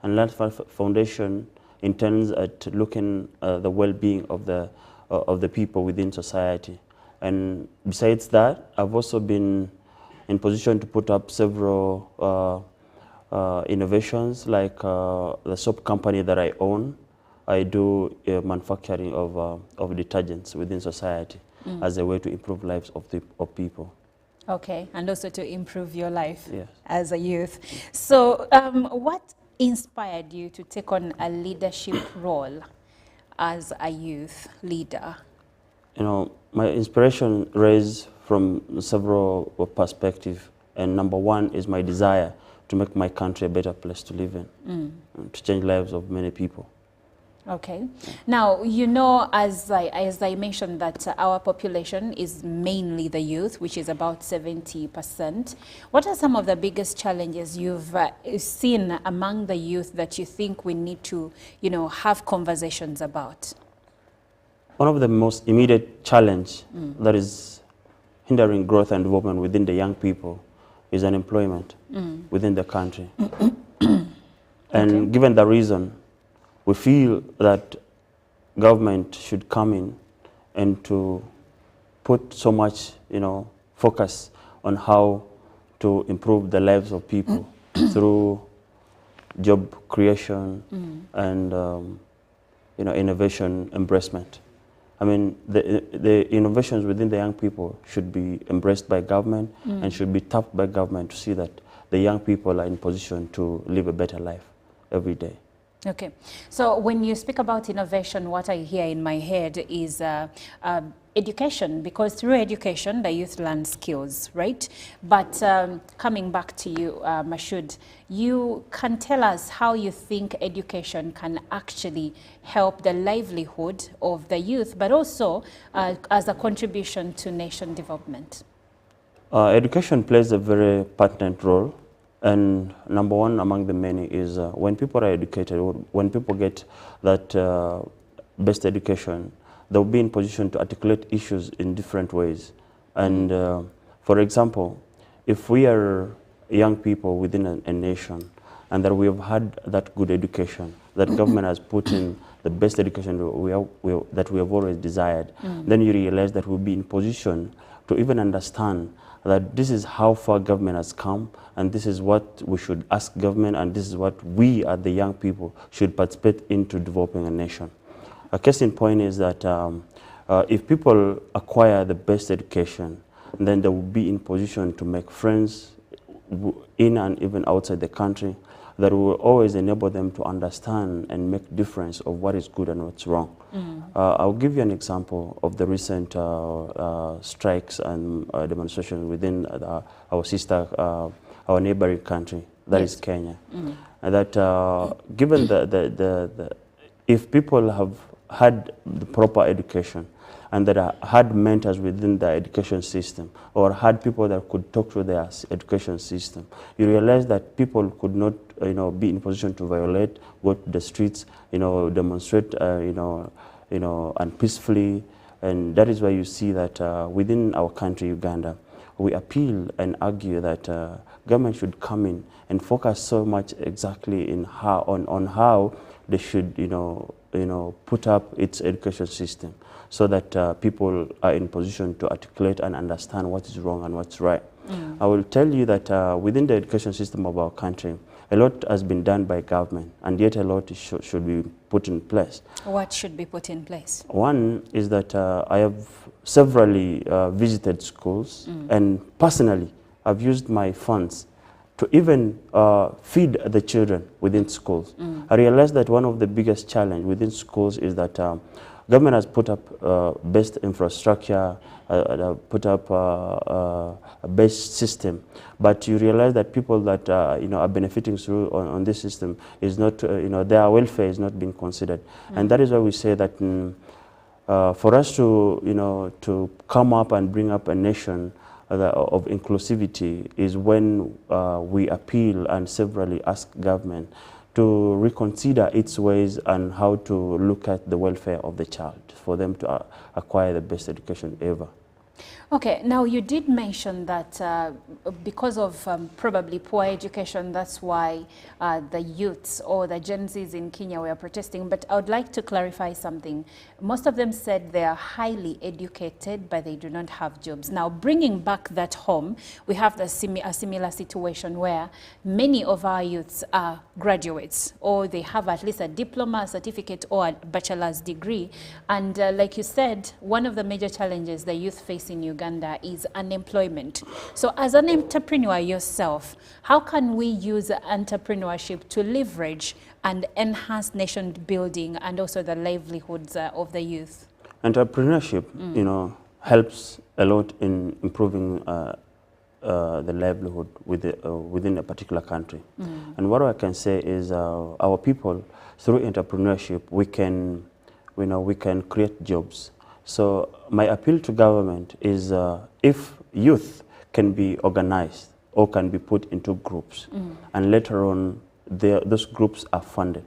And Land Foundation intends at looking at the well-being of the people within society. And besides that, I've also been in position to put up several innovations, like the soap company that I own. I do manufacturing of detergents within society as a way to improve lives of people. Okay, and also to improve your life Yes. as a youth. So what inspired you to take on a leadership role as a youth leader? You know, my inspiration raised from several perspectives, and number one is my desire to make my country a better place to live in, and to change lives of many people. Okay. Now, you know, as I mentioned, that our population is mainly the youth, which is about 70%. What are some of the biggest challenges you've seen among the youth that you think we need to, you know, have conversations about? One of the most immediate challenge that is hindering growth and development within the young people is unemployment within the country. And given the reason, we feel that government should come in and to put so much, you know, focus on how to improve the lives of people through job creation and, you know, innovation embracement. I mean, the innovations within the young people should be embraced by government and should be tapped by government to see that the young people are in position to live a better life every day. Okay, so when you speak about innovation, what I hear in my head is education, because through education, the youth learn skills, right? But coming back to you, Mashud, you can tell us how you think education can actually help the livelihood of the youth, but also as a contribution to nation development. Education plays a very pertinent role. And number one among the many is when people are educated, when people get that best education, they'll be in position to articulate issues in different ways. And for example, if we are young people within a nation and that we have had that good education, that government has put in the best education that we have always desired, then you realize that we'll be in position to even understand that this is how far government has come, and this is what we should ask government, and this is what we, as the young people, should participate into developing a nation. A case in point is that if people acquire the best education, then they will be in position to make friends in and even outside the country that will always enable them to understand and make difference of what is good and what's wrong. I'll give you an example of the recent strikes and demonstrations within our sister, our neighboring country, that is Kenya. And that given if people have had the proper education and that had mentors within the education system or had people that could talk to their education system, you realize that people could not be in position to violate, go to the streets, demonstrate, and peacefully. And that is why you see that within our country, Uganda, we appeal and argue that government should come in and focus so much exactly in on how they should, put up its education system so that people are in position to articulate and understand what is wrong and what's right. I will tell you that within the education system of our country, a lot has been done by government, and yet a lot should be put in place. What should be put in place? One is that I have severally visited schools, and personally, I've used my funds to even feed the children within schools. I realized that one of the biggest challenges within schools is that government has put up best infrastructure, put up a best system, but you realize that people that are benefiting through on this system is not, their welfare is not being considered, and that is why we say that for us to come up and bring up a nation of inclusivity is when we appeal and severally ask government to reconsider its ways and how to look at the welfare of the child for them to acquire the best education ever. Okay, now you did mention that because of probably poor education, that's why the youths or the Gen Zs in Kenya were protesting. But I would like to clarify something. Most of them said they are highly educated, but they do not have jobs. Now, bringing back that home, we have a similar situation where many of our youths are graduates, or they have at least a diploma, a certificate, or a bachelor's degree. And like you said, one of the major challenges the youth face in Uganda is unemployment. So as an entrepreneur yourself, how can we use entrepreneurship to leverage and enhance nation building and also the livelihoods of the youth? Entrepreneurship, helps a lot in improving the livelihood within a particular country. And what I can say is our people, through entrepreneurship, we can create jobs. So my appeal to government is if youth can be organized or can be put into groups, and later on those groups are funded,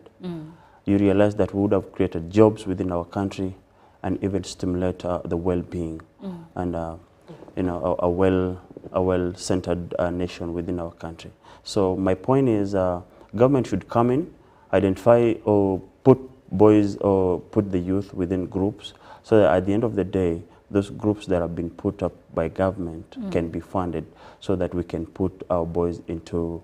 you realize that we would have created jobs within our country and even stimulate the well-being and a well-centered nation within our country. So my point is government should come in, identify or put boys or put the youth within groups, so that at the end of the day, those groups that have been put up by government can be funded so that we can put our boys into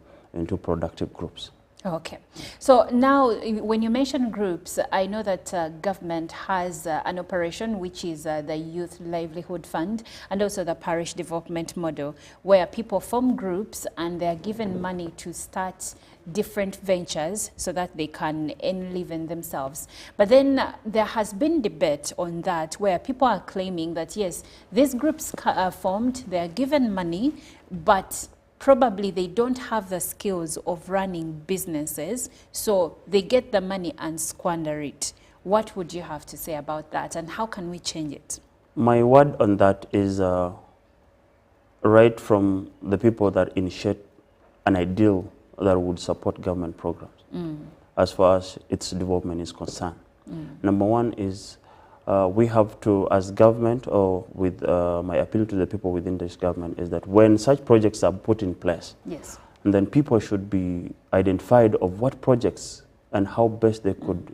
productive groups. Okay. So now, when you mention groups, I know that government has an operation which is the Youth Livelihood Fund and also the Parish Development Model, where people form groups and they're given money to start different ventures so that they can earn living themselves. But then there has been debate on that where people are claiming that, yes, these groups are formed, they're given money, but probably they don't have the skills of running businesses, so they get the money and squander it. What would you have to say about that, and how can we change it? My word on that is right from the people that initiate an ideal that would support government programs, as far as its development is concerned. Number one is we have to, as government, or with my appeal to the people within this government, is that when such projects are put in place, yes, and then people should be identified of what projects and how best they could,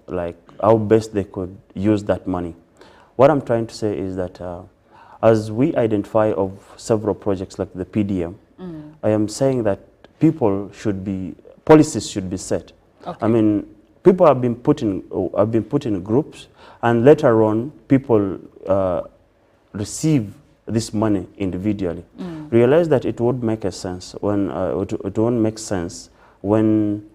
like how best they could use that money. What I'm trying to say is that as we identify of several projects like the PDM, I am saying that policies should be set. Okay. I mean, people have been put in groups, and later on, people receive this money individually. Realize that it would make a sense when it won't make sense when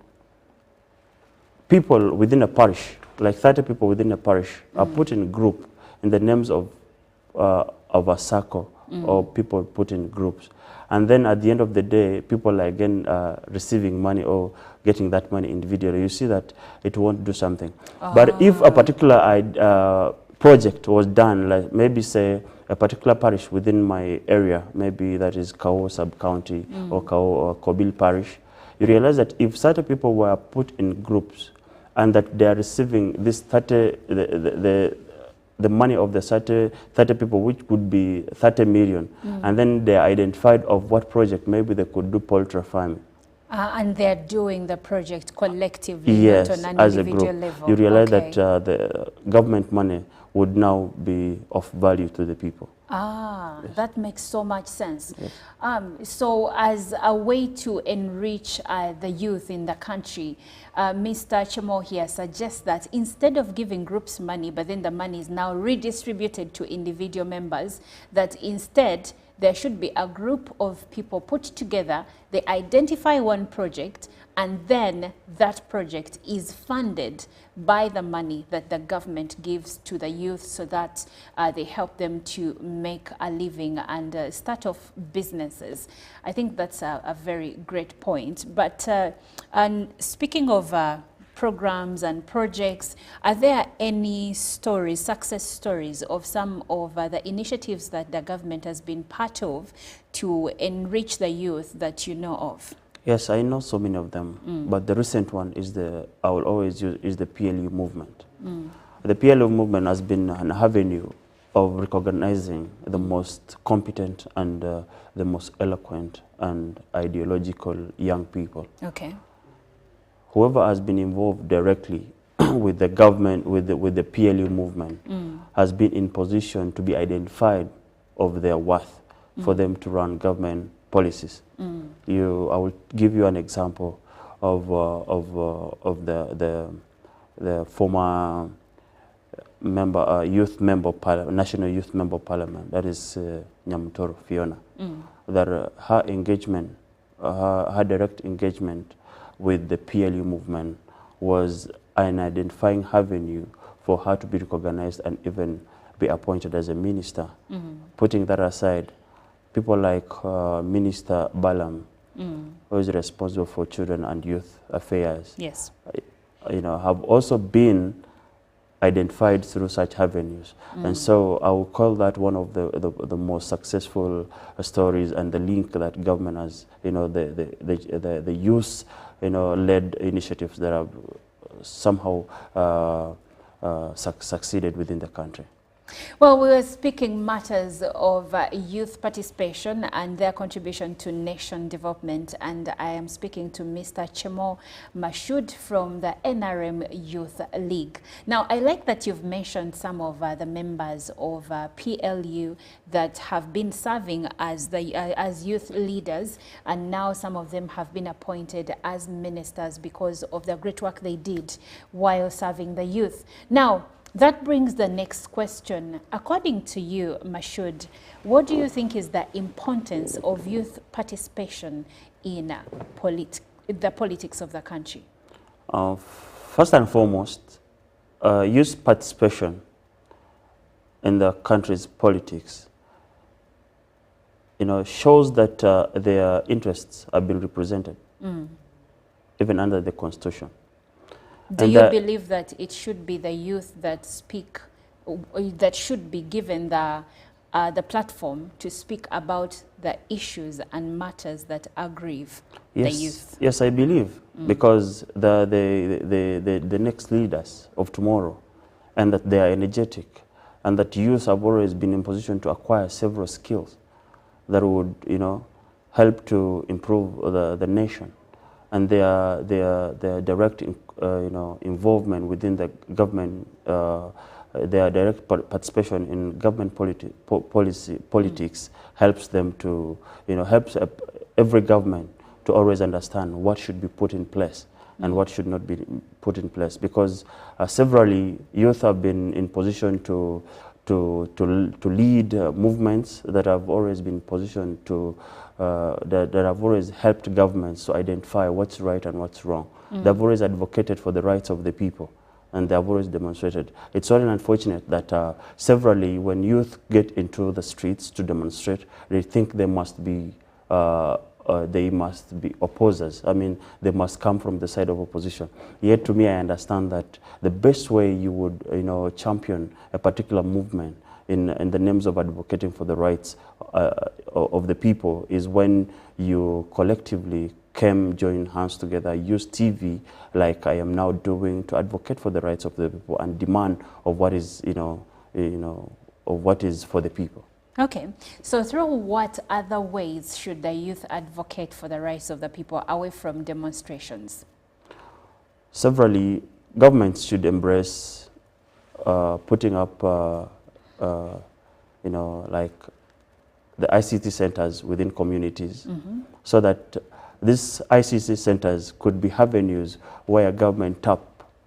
people within a parish, like 30 people within a parish, are put in group in the names of a circle, or people put in groups. And then at the end of the day, people are again receiving money or getting that money individually. You see that it won't do something. But if a particular project was done, like maybe say a particular parish within my area, maybe that is Kao sub-county or Kao or Kobil parish, you realize that if certain people were put in groups and that they are receiving this 30, the money of the 30 people, which could be 30 million, and then they are identified of what project maybe they could do poultry farming. And they're doing the project collectively, Yes, not on an as a individual group. level. You realize Okay. that the government money would now be of value to the people. That makes so much sense. So as a way to enrich the youth in the country, Mr. Chemo here suggests that instead of giving groups money, but then the money is now redistributed to individual members, that instead there should be a group of people put together, they identify one project, and then that project is funded by the money that the government gives to the youth so that they help them to make a living and start off businesses. I think that's a very great point. But and speaking of programs and projects, are there any stories, success stories of some of the initiatives that the government has been part of to enrich the youth that you know of? Yes, I know so many of them, but the recent one is I will always use, is the PLU movement. The PLU movement has been an avenue of recognizing the most competent and the most eloquent and ideological young people. Okay. Whoever has been involved directly with the government, with the PLU movement, has been in position to be identified of their worth for them to run government policies. I will give you an example of the former member, National Youth Member Parliament, that is Nyamutoro Fiona, that her engagement, her direct engagement with the PLU movement was an identifying avenue for her to be recognized and even be appointed as a minister. Putting that aside, people like Minister Balam, who is responsible for children and youth affairs, yes, have also been identified through such avenues. And so I will call that one of the most successful stories, and the link that government has, the youth, led initiatives that have somehow succeeded within the country. Well, we were speaking matters of youth participation and their contribution to nation development, and I am speaking to Mr. Chemo Mashood from the NRM Youth League. Now, I like that you've mentioned some of the members of PLU that have been serving as youth leaders, and now some of them have been appointed as ministers because of the great work they did while serving the youth. Now, that brings the next question. According to you, Mashood, what do you think is the importance of youth participation in the politics of the country? First and foremost, youth participation in the country's politics, shows that their interests have been represented, even under the Constitution. Do you believe that it should be the youth that that should be given the platform to speak about the issues and matters that aggrieve the youth? Yes, I believe, because the next leaders of tomorrow, and that they are energetic, and that youth have always been in position to acquire several skills that would, help to improve the nation, and their direct involvement within the government, their direct participation in government politics helps them to, helps every government to always understand what should be put in place and what should not be put in place. Because severally, youth have been in position to lead movements that have always been positioned to, that have always helped governments to identify what's right and what's wrong. They've always advocated for the rights of the people, and they've always demonstrated. It's only unfortunate that severally, when youth get into the streets to demonstrate, they think they must be opposers. I mean, they must come from the side of opposition. Yet, to me, I understand that the best way you would, champion a particular movement in the names of advocating for the rights of the people is when you collectively join hands together, use TV like I am now doing to advocate for the rights of the people and demand of what is, of what is for the people. Okay, so through what other ways should the youth advocate for the rights of the people away from demonstrations? Severally, governments should embrace putting up, like the ICT centers within communities, so that these ICT centers could be avenues where government tap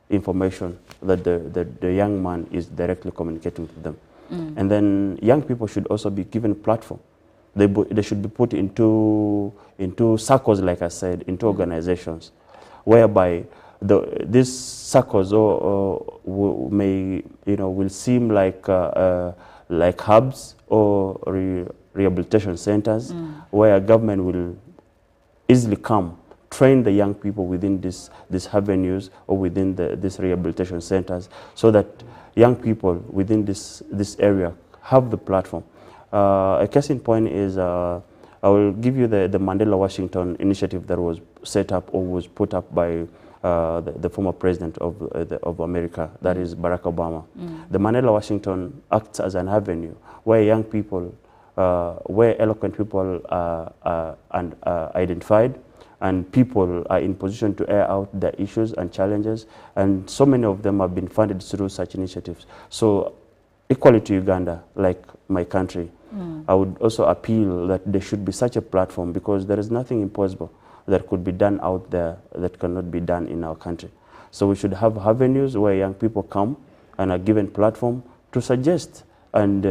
information that the young man is directly communicating to them. And then young people should also be given a platform. They should be put into circles, like I said, into organizations, whereby these circles will seem like hubs or rehabilitation centers, where government will easily come, train the young people within these avenues or within these rehabilitation centers, so that young people within this area have the platform. A case in point is, I will give you the Mandela Washington initiative that was set up or was put up by the former president of America, that is Barack Obama. The Mandela Washington acts as an avenue where young people, where eloquent people are identified, and people are in position to air out their issues and challenges, and so many of them have been funded through such initiatives. So equally to Uganda, like my country, I would also appeal that there should be such a platform, because there is nothing impossible that could be done out there that cannot be done in our country. So we should have avenues where young people come and are given platform to suggest and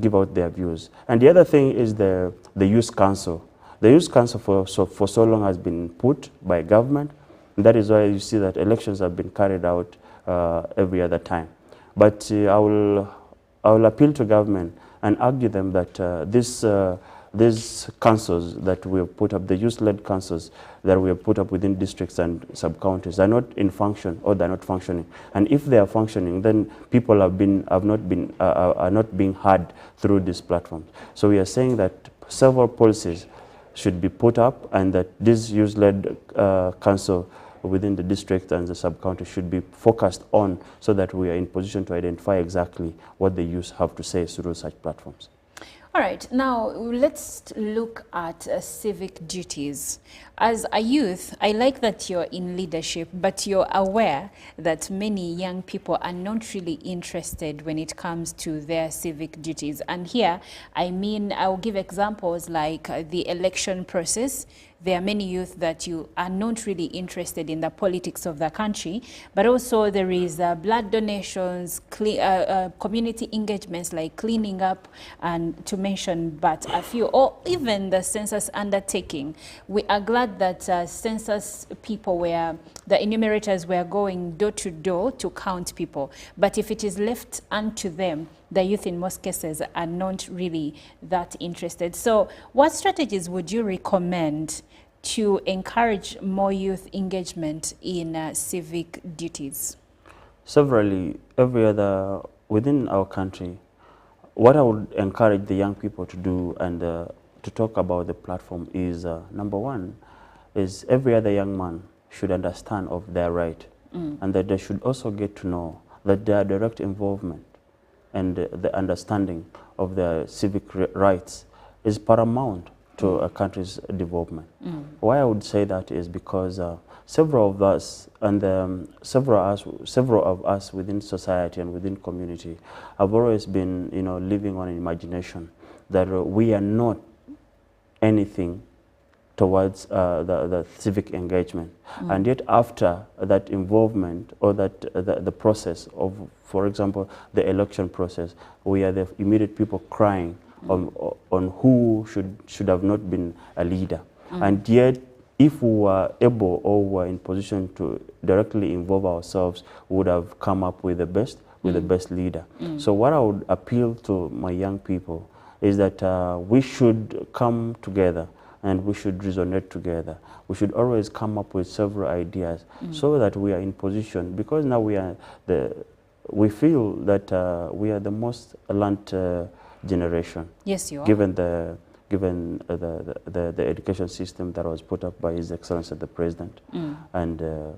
give out their views. And the other thing is the Youth Council. The Youth Council for so long has been put by government, and that is why you see that elections have been carried out every other time. But I will appeal to government and argue them that these councils that we have put up, the youth-led councils that we have put up within districts and sub-counties, are not in function, or they're not functioning. And if they are functioning, then people are not being heard through these platforms. So we are saying that several policies should be put up, and that this youth-led council within the district and the sub-county should be focused on, so that we are in position to identify exactly what the youth have to say through such platforms. All right, now let's look at civic duties. As a youth, I like that you're in leadership, but you're aware that many young people are not really interested when it comes to their civic duties. And here, I mean, I'll give examples like the election process. There are many youth that you are not really interested in the politics of the country, but also there is blood donations, community engagements like cleaning up, and to mention but a few, or even the census undertaking. We are glad that census people the enumerators were going door to door to count people, but if it is left unto them, the youth in most cases are not really that interested. So what strategies would you recommend to encourage more youth engagement in civic duties? Severally, within our country, what I would encourage the young people to do and to talk about the platform is, number one, is every other young man should understand of their right, and that they should also get to know that their direct involvement and the understanding of their civic rights is paramount to a country's development. Why I would say that is because several of us and several of us within society and within community have always been, living on an imagination that we are not anything towards the civic engagement. And yet after that involvement or the process of, for example, the election process, we are the immediate people crying on who should have not been a leader. And yet, if we were able or were in position to directly involve ourselves, we would have come up with the best, leader. So what I would appeal to my young people is that we should come together and we should resonate together. We should always come up with several ideas so that we are in position, because now we feel that we are the most learned generation. Yes, you are. Given the education system that was put up by His Excellency the President, and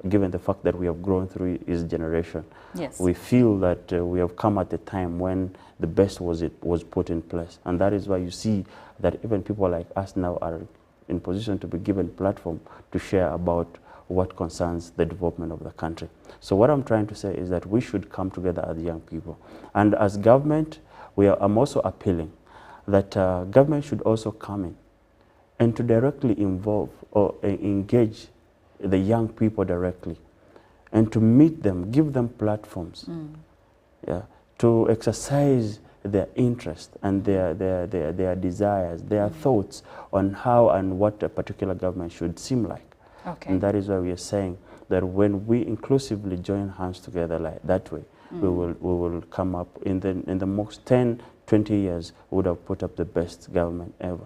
given the fact that we have grown through his generation, yes, we feel that we have come at a time when the best was put in place, and that is why you see that even people like us now are in position to be given platform to share about what concerns the development of the country. So what I'm trying to say is that we should come together as young people, and as government, I'm also appealing that government should also come in and to directly involve or engage the young people directly, and to meet them, give them platforms, to exercise their interest and their desires, their thoughts on how and what a particular government should seem like. Okay. And that is why we are saying that when we inclusively join hands together like that way, we will come up in the most 10, 20 years, we would have put up the best government ever.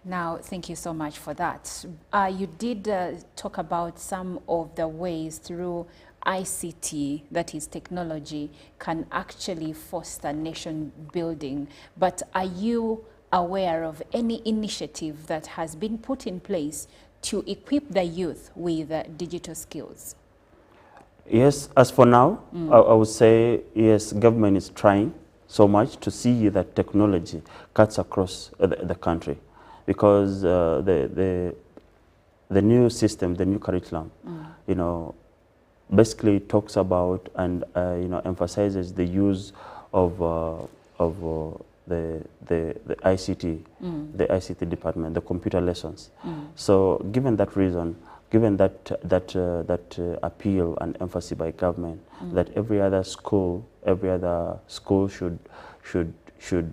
Now, thank you so much for that. You did talk about some of the ways through ICT, that is technology, can actually foster nation building. But are you aware of any initiative that has been put in place to equip the youth with digital skills? Yes, as for now, I would say, yes, government is trying so much to see that technology cuts across the country, because the new system, the new curriculum, basically talks about and emphasizes the use of the ICT, the ICT department, the computer lessons. So, given that reason, given that appeal and emphasis by government, that every other school should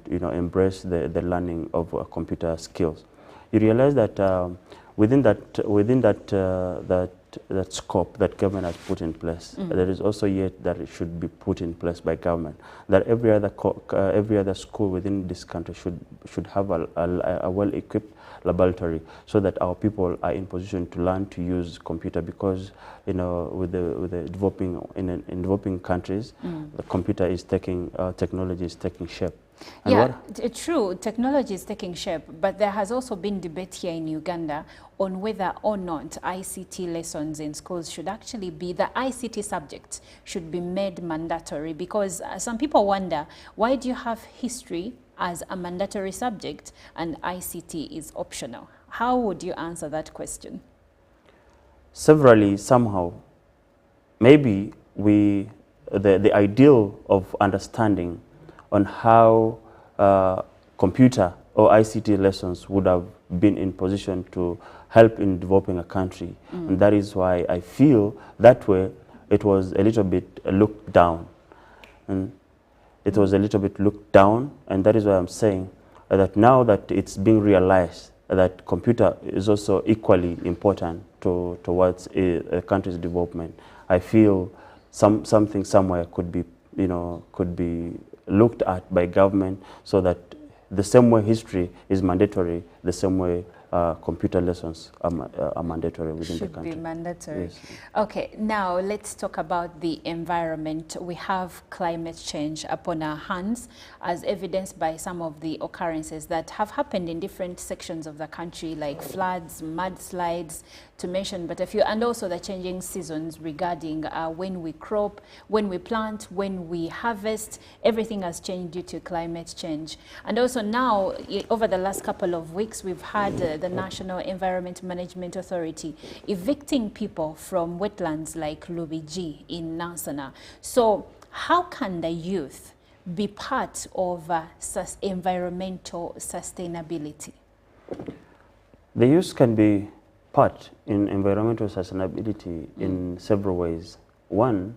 embrace the learning of computer skills. You realize that within that scope that government has put in place, there is also yet that it should be put in place by government, that every other school within this country should have a well-equipped laboratory, so that our people are in position to learn to use computer, because with the developing in developing countries, the computer is taking technology is taking shape. And Yeah, true, technology is taking shape, but there has also been debate here in Uganda on whether or not ICT lessons in schools should actually be, the ICT subject should be made mandatory, because some people wonder, why do you have history as a mandatory subject and ICT is optional? How would you answer that question? Severally, somehow, maybe the ideal of understanding on how computer or ICT lessons would have been in position to help in developing a country. And that is why I feel that way it was a little bit looked down. And it was a little bit looked down, and that is why I'm saying that now that it's being realized that computer is also equally important towards a country's development, I feel something somewhere could be, could be looked at by government, so that the same way history is mandatory, the same way computer lessons are mandatory within the country. Should be mandatory. Yes. Okay, now let's talk about the environment. We have climate change upon our hands, as evidenced by some of the occurrences that have happened in different sections of the country, like floods, mudslides, to mention but a few, and also the changing seasons regarding when we crop, when we plant, when we harvest. Everything has changed due to climate change. And also now, over the last couple of weeks, we've had the National Environment Management Authority evicting people from wetlands like Lubigi in Nansana. So how can the youth be part of environmental sustainability? The youth can be part in environmental sustainability in several ways. One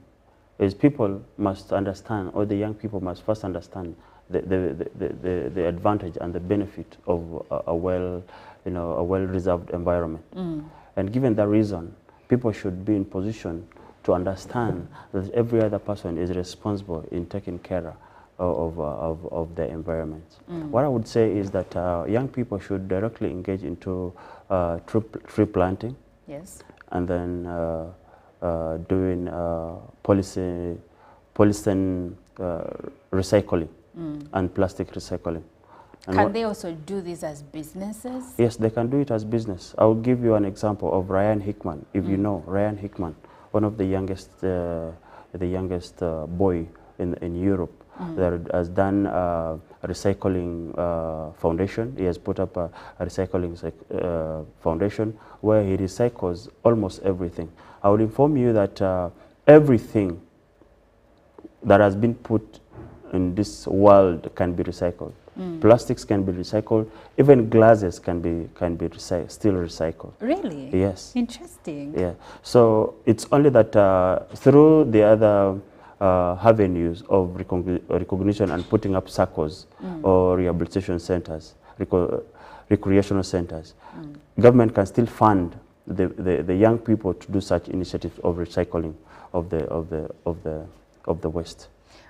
is people must understand, or the young people must first understand the advantage and the benefit of a well-reserved environment. And given that reason, people should be in position to understand that every other person is responsible in taking care of the environment. What I would say is that young people should directly engage into tree planting. Yes. And then doing polythene recycling and plastic recycling. And can they also do this as businesses? Yes, they can do it as business. I will give you an example of Ryan Hickman. If you know Ryan Hickman, one of the youngest boy in Europe, that has done a recycling foundation. He has put up a recycling foundation where he recycles almost everything. I would inform you that everything that has been put in this world can be recycled. Plastics can be recycled. Even glasses can be still recycled. Really? Yes. Interesting. Yeah. So it's only that through the other avenues of recognition and putting up circles or rehabilitation centers, recreational centers, government can still fund the young people to do such initiatives of recycling of the waste.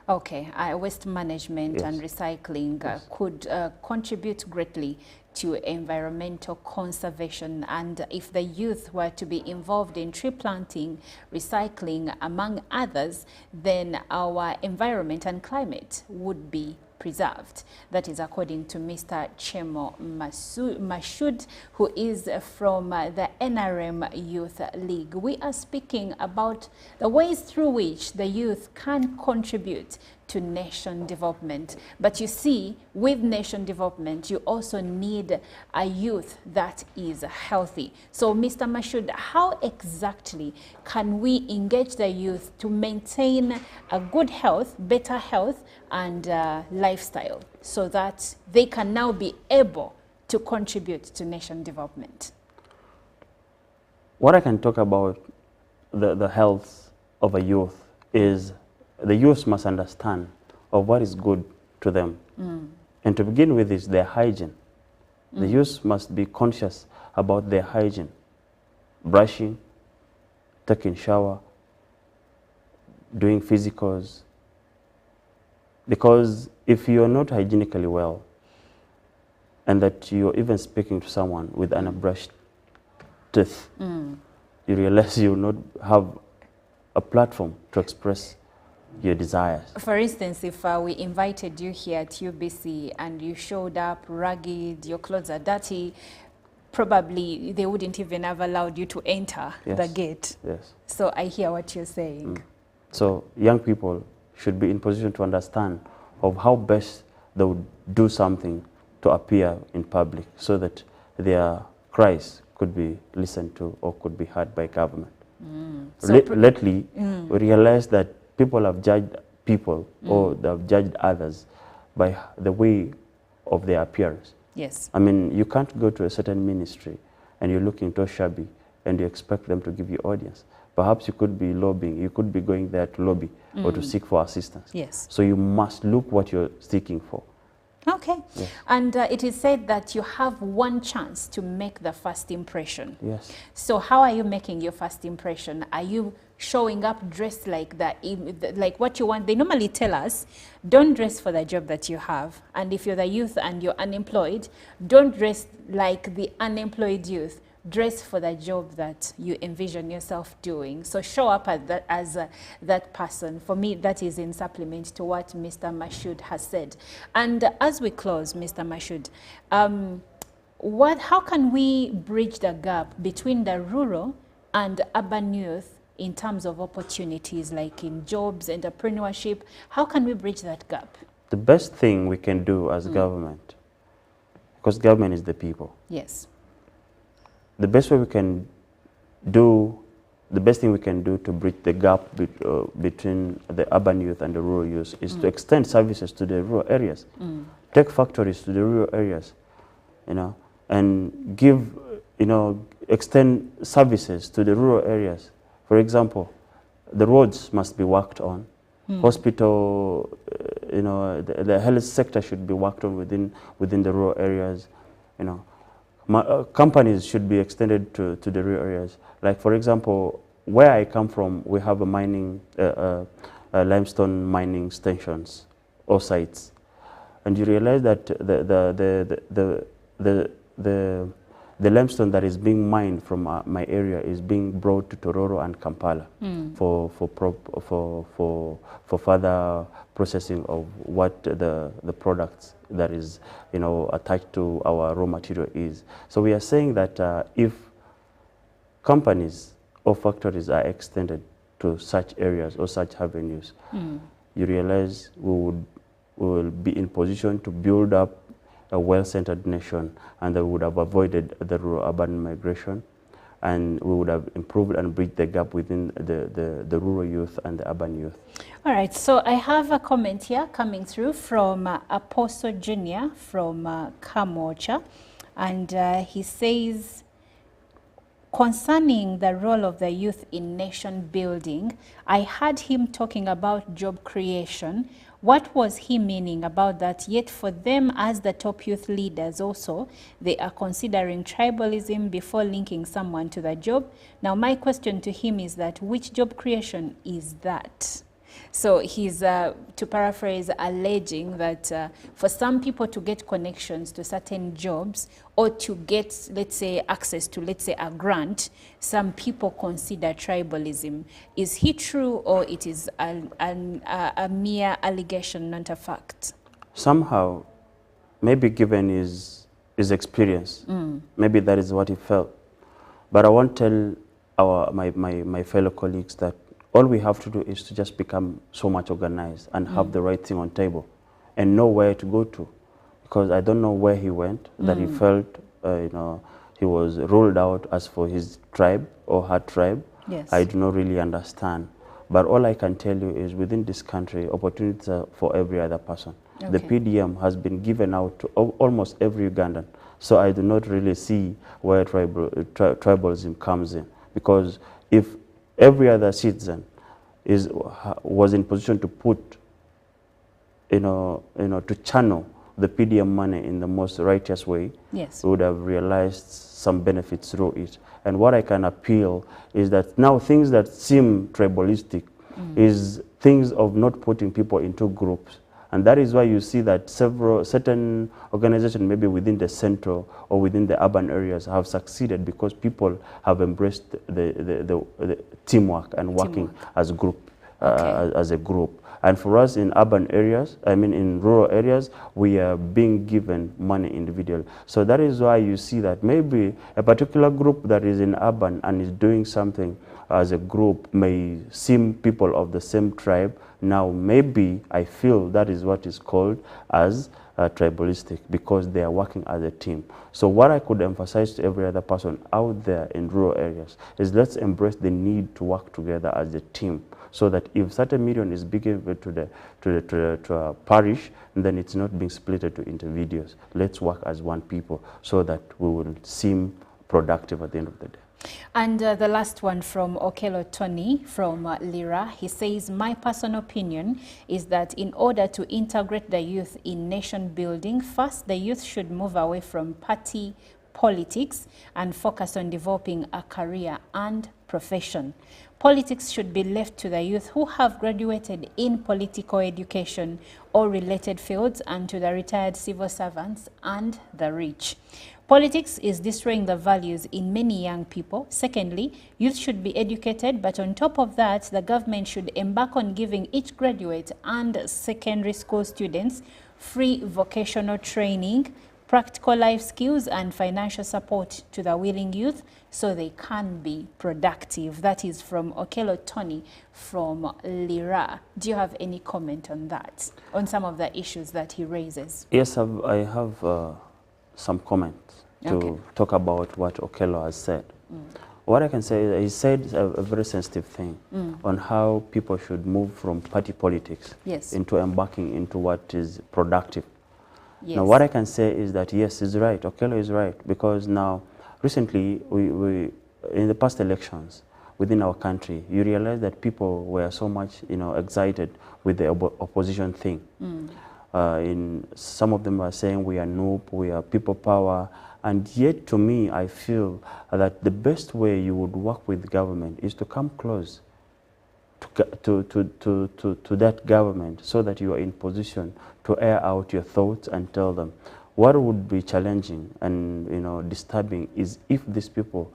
Okay, waste management and recycling could contribute greatly to environmental conservation, and if the youth were to be involved in tree planting, recycling, among others, then our environment and climate would be preserved. That is according to Mr. Chemo Mashud, who is from the NRM Youth League. We are speaking about the ways through which the youth can contribute to nation development. But you see, with nation development, you also need a youth that is healthy. So, Mr. Mashud, how exactly can we engage the youth to maintain a good health, better health, and lifestyle, so that they can now be able to contribute to nation development? What I can talk about the health of a youth is the youth must understand of what is good to them. And to begin with is their hygiene. The youth must be conscious about their hygiene. Brushing, taking shower, doing physicals. Because if you are not hygienically well, and that you are even speaking to someone with unbrushed teeth, you realize you will not have a platform to express your desires. For instance, if we invited you here at UBC and you showed up ragged, your clothes are dirty, probably they wouldn't even have allowed you to enter the gate. Yes. So I hear what you're saying. So young people should be in position to understand of how best they would do something to appear in public so that their cries could be listened to or could be heard by government. Lately, we realize that people have judged people or they have judged others by the way of their appearance. Yes. I mean, you can't go to a certain ministry and you're looking too shabby and you expect them to give you audience. Perhaps you could be lobbying, you could be going there to lobby or to seek for assistance. Yes. So you must look what you're seeking for. Okay. Yes. And it is said that you have one chance to make the first impression. Yes. So how are you making your first impression? Are you showing up dressed like that, like what you want? They normally tell us, don't dress for the job that you have. And if you're the youth and you're unemployed, don't dress like the unemployed youth. Dress for the job that you envision yourself doing. So show up as that person. For me, that is in supplement to what Mr. Mashood has said. And as we close, Mr. Mashood, how can we bridge the gap between the rural and urban youth in terms of opportunities, like in jobs, entrepreneurship? How can we bridge that gap? The best thing we can do as government, because government is the people. Yes. The best way we can do, the best thing we can do to bridge the gap between the urban youth and the rural youth is to extend services to the rural areas. Take factories to the rural areas, and give, extend services to the rural areas. For example, the roads must be worked on. Hospital, the health sector should be worked on within the rural areas, companies should be extended to the rural areas. Like, for example, where I come from, we have a mining, limestone mining stations or sites. And you realize that the limestone that is being mined from my area is being brought to Tororo and Kampala for further processing of what the products that is attached to our raw material is. So we are saying that if companies or factories are extended to such areas or such avenues, you realize we will be in position to build up a well-centered nation, and that we would have avoided the rural-urban migration, and we would have improved and bridged the gap within the rural youth and the urban youth. All right, so I have a comment here coming through from Apostle Junior from Kamocha, and he says, concerning the role of the youth in nation building, I heard him talking about job creation. What was he meaning about that? Yet for them as the top youth leaders also, they are considering tribalism before linking someone to the job. Now my question to him is that which job creation is that? So he's, to paraphrase, alleging that for some people to get connections to certain jobs or to get, let's say, access to, let's say, a grant, some people consider tribalism. Is he true, or it is a mere allegation, not a fact? Somehow, maybe given his experience, maybe that is what he felt. But I want to tell my fellow colleagues that all we have to do is to just become so much organized and have the right thing on table and know where to go to. Because I don't know where he went, that he felt, he was ruled out as for his tribe or her tribe. Yes. I do not really understand. But all I can tell you is within this country, opportunities are for every other person. Okay. The PDM has been given out to almost every Ugandan. So I do not really see where tribalism comes in. Because if every other citizen was in position to put, to channel the PDM money in the most righteous way, yes, we would have realized some benefits through it. And what I can appeal is that now things that seem tribalistic is things of not putting people into groups. And that is why you see that certain organizations, maybe within the central or within the urban areas, have succeeded because people have embraced the teamwork and working as a group. as a group. And for us in urban areas, I mean in rural areas, we are being given money individually. So that is why you see that maybe a particular group that is in urban and is doing something as a group may seem people of the same tribe. Now maybe I feel that is what is called as tribalistic, because they are working as a team. So what I could emphasize to every other person out there in rural areas is let's embrace the need to work together as a team, so that if certain million is given to a parish, then it's not being split into individuals. Let's work as one people so that we will seem productive at the end of the day. And the last one from Okello Tony from Lira, he says, my personal opinion is that in order to integrate the youth in nation building, first the youth should move away from party politics and focus on developing a career and profession. Politics should be left to the youth who have graduated in political education or related fields, and to the retired civil servants and the rich. Politics is destroying the values in many young people. Secondly, youth should be educated, but on top of that, the government should embark on giving each graduate and secondary school students free vocational training, practical life skills, and financial support to the willing youth so they can be productive. That is from Okello Tony from Lira. Do you have any comment on that, on some of the issues that he raises? Yes, I have some comments to talk about what Okello has said. What I can say is he said a very sensitive thing on how people should move from party politics into embarking into what is productive. Now, what I can say is that, yes, he's right. Okello is right, because now, recently, we in the past elections within our country, you realize that people were so much, excited with the opposition thing. In some of them are saying we are noob, we are people power, and yet to me, I feel that the best way you would work with government is to come close to that government, so that you are in position to air out your thoughts and tell them. What would be challenging and disturbing is if these people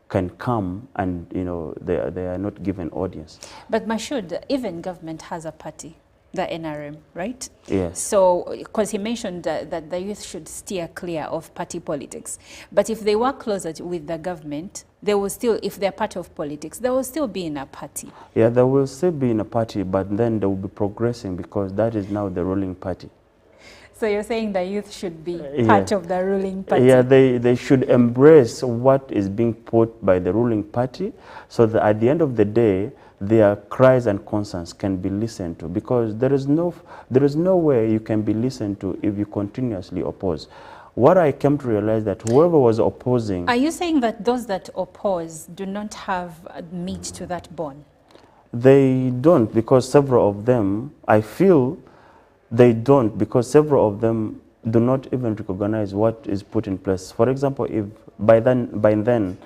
can come and they are not given audience. But Mashud, even government has a party, the NRM, right? Yes. So, because he mentioned that the youth should steer clear of party politics. But if they work closer with the government, they will still, if they're part of politics, they will still be in a party. Yeah, they will still be in a party, but then they will be progressing, because that is now the ruling party. So you're saying the youth should be part of the ruling party? Yeah, they should embrace what is being put by the ruling party, so that at the end of the day, their cries and concerns can be listened to, because there is no way you can be listened to if you continuously oppose. What I came to realize that whoever was opposing... Are you saying that those that oppose do not have meat to that bone? They don't, because several of them, I feel they don't, because several of them do not even recognize what is put in place. For example, if by then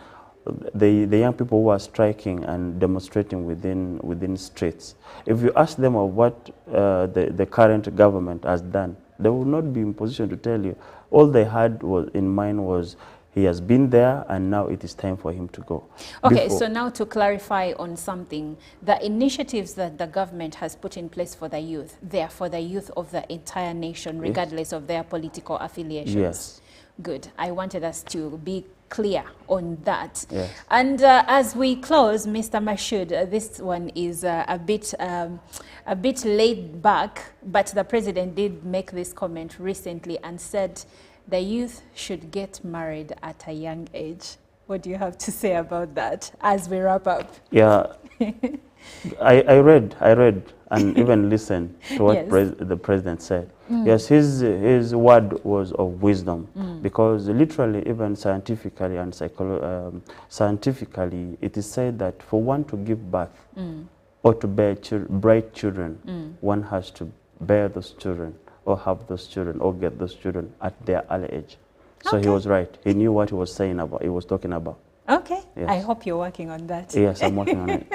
the young people who are striking and demonstrating within streets, if you ask them of what the current government has done, they will not be in position to tell you. All they had in mind was he has been there and now it is time for him to go. Okay, so now to clarify on something, the initiatives that the government has put in place for the youth, they are for the youth of the entire nation, regardless of their political affiliations. Yes. Good. I wanted us to be clear on that. Yes. And as we close, Mr. Mashud, this one is a bit laid back, but the president did make this comment recently and said the youth should get married at a young age. What do you have to say about that as we wrap up? Yeah, I read and even listened to what the president said. Yes, his word was of wisdom, because literally, even scientifically and scientifically, it is said that for one to give birth or to bear bright children, one has to bear those children or have those children or get those children at their early age. So he was right. He knew what he was saying about. He was talking about. Okay, Yes. I hope you're working on that. Yes, I'm working on it.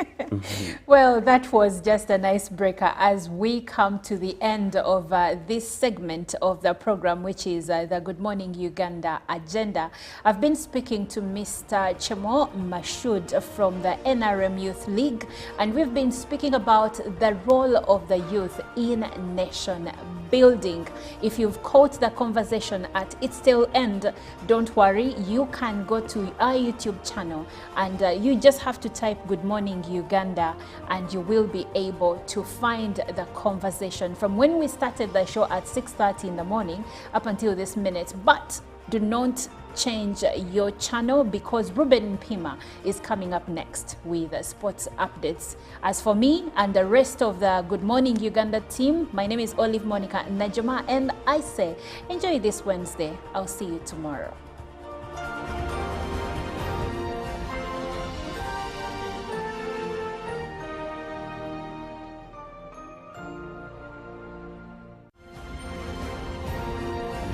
Well, that was just an icebreaker as we come to the end of this segment of the program, which is the Good Morning Uganda agenda. I've been speaking to Mr. Chemo Mashud from the NRM Youth League, and we've been speaking about the role of the youth in nation building. If you've caught the conversation at its tail end, don't worry, you can go to our YouTube channel and you just have to type Good Morning Uganda and you will be able to find the conversation from when we started the show at 6:30 in the morning up until this minute. But do not change your channel because Ruben Pima is coming up next with sports updates. As for me and the rest of the Good Morning Uganda team, my name is Olive Monica Najama and I say enjoy this Wednesday. I'll see you tomorrow.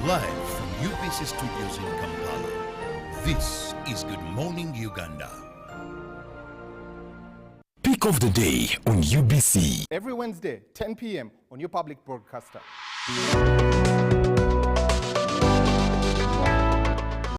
Live from UBC Studios in Kampala, this is Good Morning Uganda. Pick of the day on UBC. Every Wednesday, 10 p.m. on your public broadcaster.